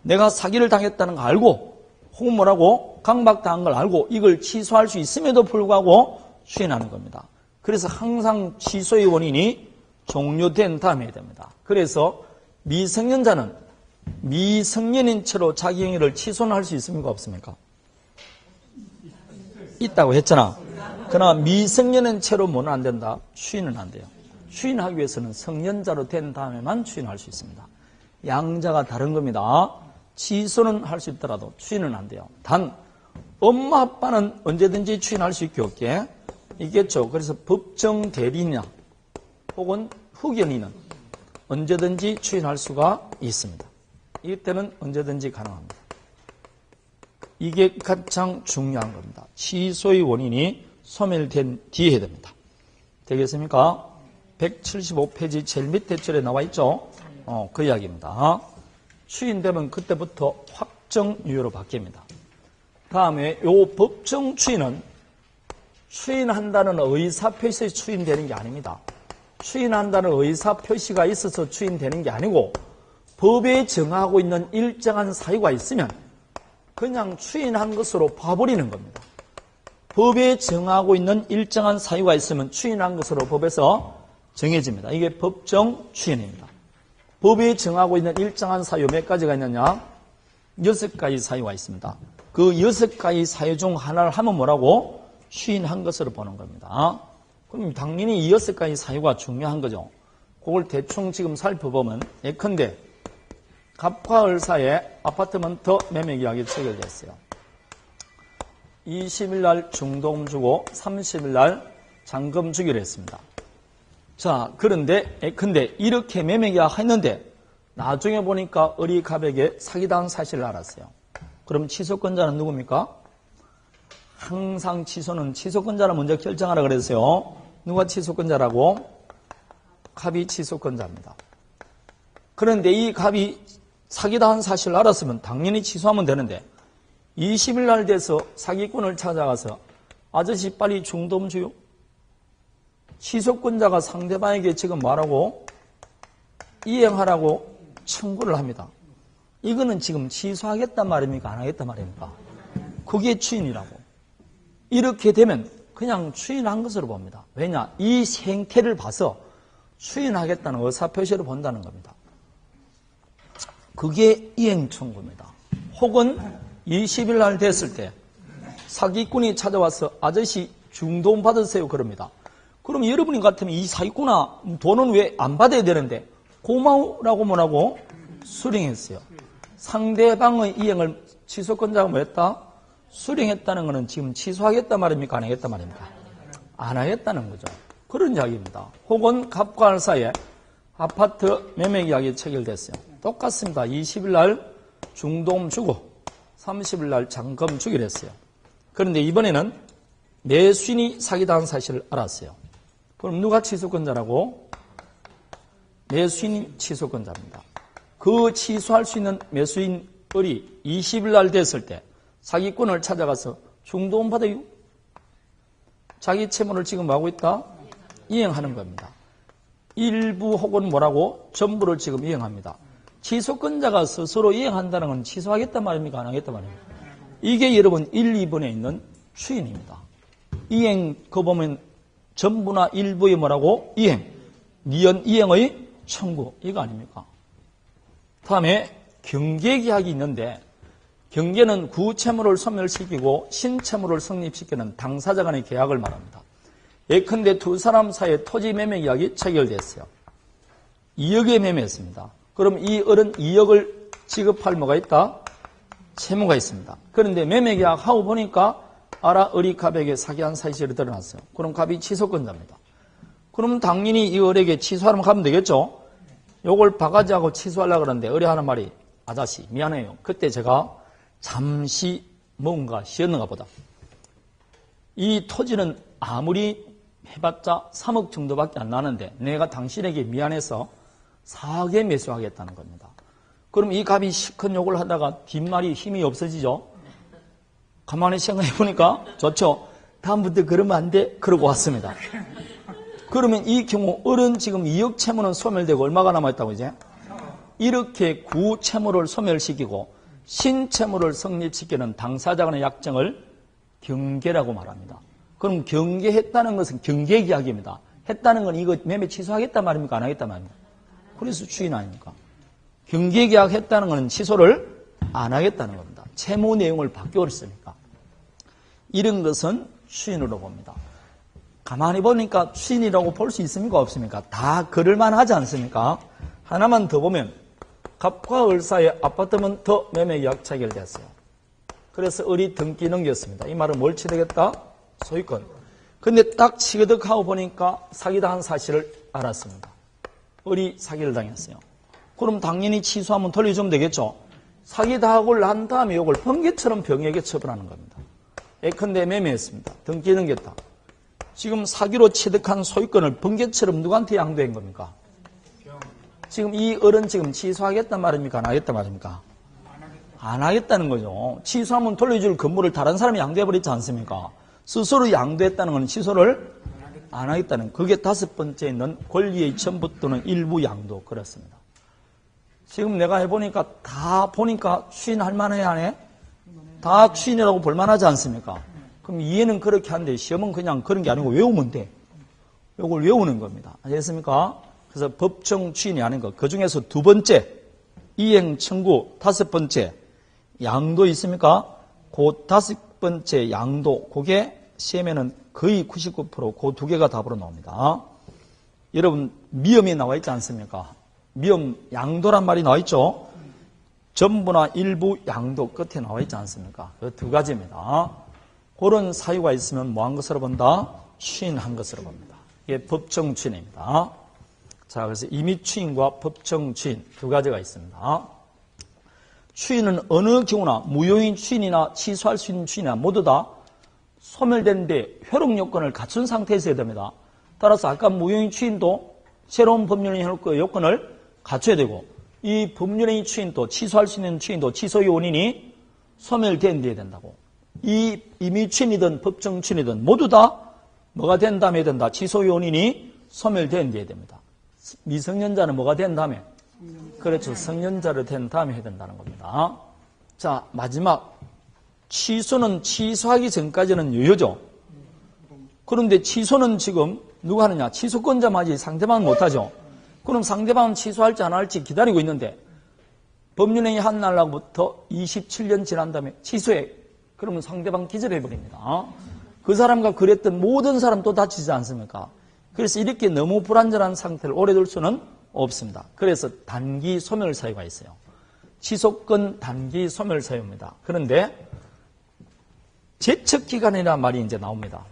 내가 사기를 당했다는 거 알고 혹은 뭐라고 강박당한 걸 알고 이걸 취소할 수 있음에도 불구하고 추인하는 겁니다. 그래서 항상 취소의 원인이 종료된 다음에 해야 됩니다. 그래서 미성년자는 미성년인 채로 자기 행위를 취소할 수 있습니까? 없습니까? 있다고 했잖아. 그러나 미성년인 채로 뭐는 안 된다? 추인은 안 돼요. 추인하기 위해서는 성년자로 된 다음에만 추인할 수 있습니다. 양자가 다른 겁니다. 취소는 할 수 있더라도 추인은 안 돼요. 단 엄마 아빠는 언제든지 추인할 수 있게 없게 있겠죠. 그래서 법정 대리냐 혹은 후견인은 언제든지 추인할 수가 있습니다. 이때는 언제든지 가능합니다. 이게 가장 중요한 겁니다. 취소의 원인이 소멸된 뒤에 해야 됩니다. 되겠습니까? 175페이지 제일 밑에 줄에 나와 있죠? 그 이야기입니다. 추인되면 그때부터 확정 유효로 바뀝니다. 다음에 요 법정 추인은 추인한다는 의사표시에 추인되는 게 아닙니다. 추인한다는 의사표시가 있어서 추인되는 게 아니고 법에 정하고 있는 일정한 사유가 있으면 그냥 추인한 것으로 봐버리는 겁니다. 법에 정하고 있는 일정한 사유가 있으면 추인한 것으로 법에서 정해집니다. 이게 법정 추인입니다. 법에 정하고 있는 일정한 사유 몇 가지가 있느냐? 6가지 사유가 있습니다. 그 6가지 사유 중 하나를 하면 뭐라고? 추인한 것으로 보는 겁니다. 그럼 당연히 이 6가지 사유가 중요한 거죠. 그걸 대충 지금 살펴보면 예컨대 갑과 을 사이에 아파트먼트 매매 계약이 체결됐어요. 20일 날 중도금 주고 30일 날 잔금 주기로 했습니다. 자, 그런데 이렇게 매매 계약 했는데 나중에 보니까 을이 갑에게 사기당한 사실을 알았어요. 그럼 취소권자는 누굽니까? 항상 취소권자를 먼저 결정하라 그랬어요. 누가 취소권자라고? 갑이 취소권자입니다. 그런데 이 갑이 사기당한 사실을 알았으면 당연히 취소하면 되는데 20일 날 돼서 사기꾼을 찾아가서 아저씨 빨리 중도금 주요. 취소권자가 상대방에게 지금 말하고 이행하라고 청구를 합니다. 이거는 지금 취소하겠단 말입니까? 안 하겠단 말입니까? 그게 추인이라고. 이렇게 되면 그냥 추인한 것으로 봅니다. 왜냐? 이 생태를 봐서 추인하겠다는 의사표시를 본다는 겁니다. 그게 이행 청구입니다. 혹은 20일 날 됐을 때 사기꾼이 찾아와서 아저씨 중도금 받으세요 그럽니다. 그럼 여러분이 같으면 이 사기꾼아 돈은 왜 안 받아야 되는데 고마우라고 뭐라고 수령했어요. 상대방의 이행을 취소권자가 뭐 했다? 수령했다는 것은 지금 취소하겠다 말입니까? 안 하겠다 말입니까? 안 하겠다는 거죠. 그런 이야기입니다. 혹은 갑과 알 사이에 아파트 매매 계약이 체결됐어요. 똑같습니다. 20일 날 중도금 주고 30일 날 잔금 주기로 했어요. 그런데 이번에는 매수인이 사기당한 사실을 알았어요. 그럼 누가 취소권자라고? 매수인이 취소권자입니다. 그 취소할 수 있는 매수인이 20일 날 됐을 때 사기꾼을 찾아가서 중도금 받아요. 자기 채무를 지금 하고 있다? 이행하는 겁니다. 일부 혹은 뭐라고? 전부를 지금 이행합니다. 취소권자가 스스로 이행한다는 건 취소하겠단 말입니까? 안 하겠단 말입니까? 이게 여러분 1, 2번에 있는 추인입니다. 이행, 그 보면 전부나 일부의 뭐라고? 이행. 니은 이행의 청구. 이거 아닙니까? 다음에 경계계약이 있는데 경계는 구채무를 소멸시키고 신채무를 성립시키는 당사자 간의 계약을 말합니다. 예컨대 두 사람 사이에 토지 매매 계약이 체결됐어요. 2억에 매매했습니다. 그럼 이 을은 2억을 지급할 뭐가 있다? 채무가 있습니다. 그런데 매매 계약하고 보니까 알아 을이 갑에게 사기한 사실이 드러났어요. 그럼 갑이 취소권자입니다. 그럼 당연히 이 을에게 취소하면 가면 되겠죠? 요걸 바가지하고 취소하려고 그러는데 을이 하는 말이 아저씨 미안해요. 그때 제가 잠시 뭔가 쉬었는가 보다. 이 토지는 아무리 해봤자 3억 정도밖에 안 나는데 내가 당신에게 미안해서 4억에 매수하겠다는 겁니다. 그럼 이 갑이 시큰 욕을 하다가 뒷말이 힘이 없어지죠? 가만히 생각해 보니까 좋죠? 다음부터 그러면 안 돼? 그러고 왔습니다. 그러면 이 경우 을은 지금 2억 채무는 소멸되고 얼마가 남아있다고 이제? 이렇게 구채무를 소멸시키고 신채무를 성립시키는 당사자 간의 약정을 경계라고 말합니다. 그럼 경계했다는 것은 경계계약입니다. 했다는 건 이거 매매 취소하겠단 말입니까? 안 하겠단 말입니까? 그래서 추인 아닙니까? 경계계약 했다는 것은 취소를 안 하겠다는 겁니다. 채무 내용을 바뀌었으니까. 이런 것은 추인으로 봅니다. 가만히 보니까 추인이라고 볼 수 있습니까? 없습니까? 다 그럴만 하지 않습니까? 하나만 더 보면 갑과 을 사이에 아파트먼트 매매 계약 체결됐어요. 그래서 을이 등기 넘겼습니다. 이 말은 뭘 취득했다? 소유권. 근데 딱 취득하고 보니까 사기당한 사실을 알았습니다. 을이 사기를 당했어요. 그럼 당연히 취소하면 돌려주면 되겠죠? 사기당하고 난 다음에 이걸 번개처럼 병에게 처분하는 겁니다. 예컨대 매매했습니다. 등기 넘겼다. 지금 사기로 취득한 소유권을 번개처럼 누구한테 양도한 겁니까? 지금 이 을은 지금 취소하겠단 말입니까? 안 하겠단 말입니까? 안 하겠다는 거죠. 취소하면 돌려줄 건물을 다른 사람이 양도해버리지 않습니까? 스스로 양도했다는 건 취소를 안 하겠다는, 그게 다섯 번째 있는 권리의 전부 또는 일부 양도, 그렇습니다. 지금 내가 해보니까 다 보니까 추인할 만해, 안 해? 다 추인이라고 볼만하지 않습니까? 그럼 이해는 그렇게 하는데 시험은 그냥 그런 게 아니고 외우면 돼. 이걸 외우는 겁니다. 아시겠습니까? 그래서 법정 추인이 아닌 것. 그 중에서 두 번째, 이행 청구, 다섯 번째, 양도 있습니까? 그 다섯 번째 양도, 그게 시험에는 거의 99% 그 두 개가 답으로 나옵니다. 여러분, 미음이 나와 있지 않습니까? 미음, 양도란 말이 나와 있죠? 전부나 일부 양도 끝에 나와 있지 않습니까? 그 두 가지입니다. 그런 사유가 있으면 뭐 한 것으로 본다? 추인한 것으로 봅니다. 이게 법정 추인입니다. 자, 그래서 임의 추인과 법정 추인 두 가지가 있습니다. 추인은 어느 경우나 무효인 추인이나 취소할 수 있는 추인이나 모두 다 소멸되는데 효력 요건을 갖춘 상태에서 해야 됩니다. 따라서 아까 무효인 추인도 새로운 법률행위 효력 요건을 갖춰야 되고 이 법률행위 추인도 취소할 수 있는 추인도 취소의 원인이 소멸된 뒤에 된다고. 이 임의 추인이든 법정 추인이든 모두 다 뭐가 된 다음에 된다. 취소의 원인이 소멸된 뒤에 됩니다. 미성년자는 뭐가 된 다음에? 그렇죠. 성년자로 된 다음에 해야 된다는 겁니다. 자, 마지막. 취소는 취소하기 전까지는 유효죠. 그런데 취소는 지금 누가 하느냐? 취소권자만 하지 상대방은 못하죠. 그럼 상대방은 취소할지 안 할지 기다리고 있는데 법률행위 한 날로부터 27년 지난 다음에 취소해. 그러면 상대방 기절해버립니다. 그 사람과 그랬던 모든 사람도 다치지 않습니까? 그래서 이렇게 너무 불안전한 상태를 오래 둘 수는 없습니다. 그래서 단기 소멸 사유가 있어요. 취소권 단기 소멸 사유입니다. 그런데 제척기간이라는 말이 이제 나옵니다.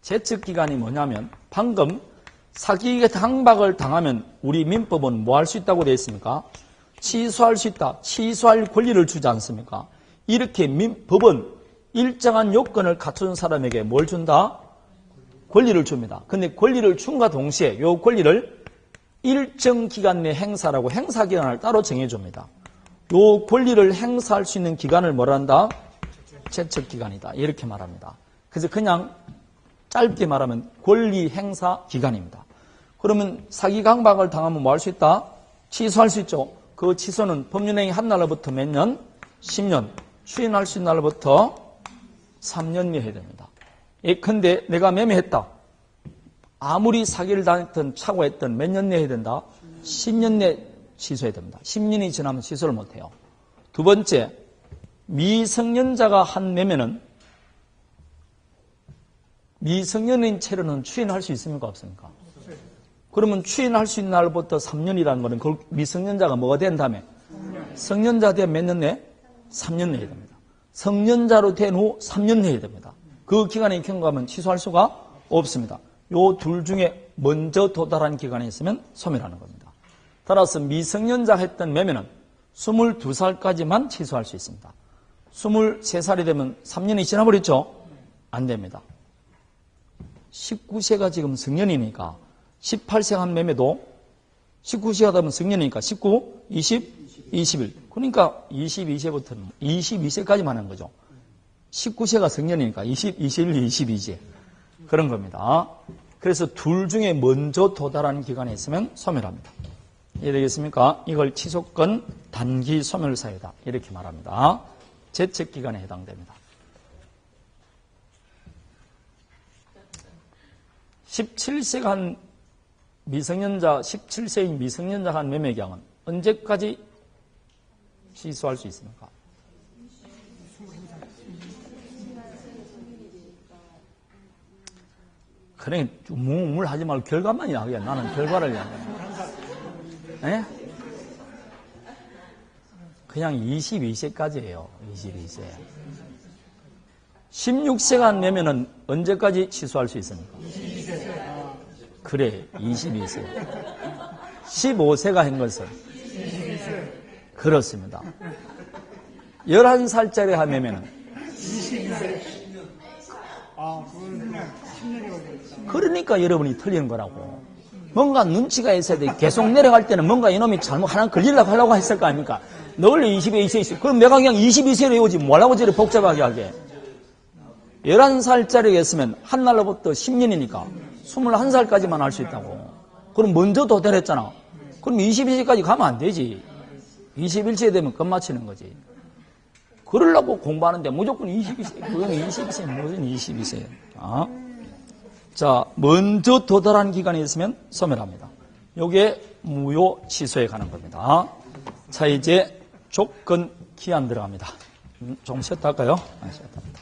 제척기간이 뭐냐면 방금 사기의 강박을 당하면 우리 민법은 뭐 할 수 있다고 되어 있습니까? 취소할 수 있다. 취소할 권리를 주지 않습니까? 이렇게 법은 일정한 요건을 갖춘 사람에게 뭘 준다? 권리를 줍니다. 근데 권리를 줌과 동시에 이 권리를 일정 기간 내 행사라고 행사기간을 따로 정해줍니다. 이 권리를 행사할 수 있는 기간을 뭐라 한다? 제척기간이다. 이렇게 말합니다. 그래서 그냥 짧게 말하면 권리 행사 기간입니다. 그러면 사기 강박을 당하면 뭐 할 수 있다? 취소할 수 있죠. 그 취소는 법률행위 한 날로부터 몇 년? 10년. 추인할 수 있는 날로부터 3년 내에 해야 됩니다. 근데 내가 매매했다. 아무리 사기를 당했든 착오했든 몇 년 내에 해야 된다? 10년 내에 취소해야 됩니다. 10년이 지나면 취소를 못해요. 두 번째, 미성년자가 한 매매는 미성년인 채로는 추인할 수 있습니까? 없습니까? 그러면 추인할 수 있는 날부터 3년이라는 거는 그 미성년자가 뭐가 된 다음에 성년자 되면 몇 년 내? 3년 내야 됩니다. 성년자로 된 후 3년 내야 됩니다. 그 기간에 경과하면 취소할 수가 없습니다. 요 둘 중에 먼저 도달한 기간이 있으면 소멸하는 겁니다. 따라서 미성년자가 했던 매매는 22살까지만 취소할 수 있습니다. 23살이 되면 3년이 지나버렸죠? 안 됩니다. 19세가 지금 성년이니까 18세 한 매매도 19세가 되면 성년이니까 19, 20, 21. 그러니까 22세부터는 22세까지만 하는 거죠. 19세가 성년이니까 20, 21, 22세. 그런 겁니다. 그래서 둘 중에 먼저 도달하는 기간에 있으면 소멸합니다. 이해되겠습니까? 이걸 취소권 단기 소멸 사유다. 이렇게 말합니다. 제척기간에 해당됩니다. 17세가 한 미성년자, 17세인 미성년자가 한 매매계약은 언제까지 취소할 수 있습니까? 그래, 물 하지 말고 결과만 이야기해. 나는 결과를 이야기해. 네? 그냥 22세까지예요. 22세. 16세가 내면은 언제까지 취소할 수 있습니까? 22세. 그래, 22세. 15세가 한 것은? 22세. 그렇습니다. 11살짜리 하면은? 22세. 그러니까 여러분이 틀리는 거라고. 뭔가 눈치가 있어야 돼. 계속 내려갈 때는 뭔가 이놈이 잘못 하나 걸리려고 하려고 했을 거 아닙니까? 너 원래 22세 있어. 그럼 내가 그냥 22세로 외우지. 뭐라고 저리 복잡하게 하게. 11살짜리가 있으면 한 날로부터 10년이니까 21살까지만 할 수 있다고. 그럼 먼저 도달했잖아. 그럼 22세까지 가면 안 되지. 21세 되면 끝마치는 거지. 그러려고 공부하는데 무조건 22세. 그건 22세. 무슨 22세. 자, 먼저 도달한 기간이 있으면 소멸합니다. 요게 무효 취소에 관한 겁니다. 자, 이제 조건 기한 들어갑니다. 좀 쉬었다 할까요? 쉬었다 합니다.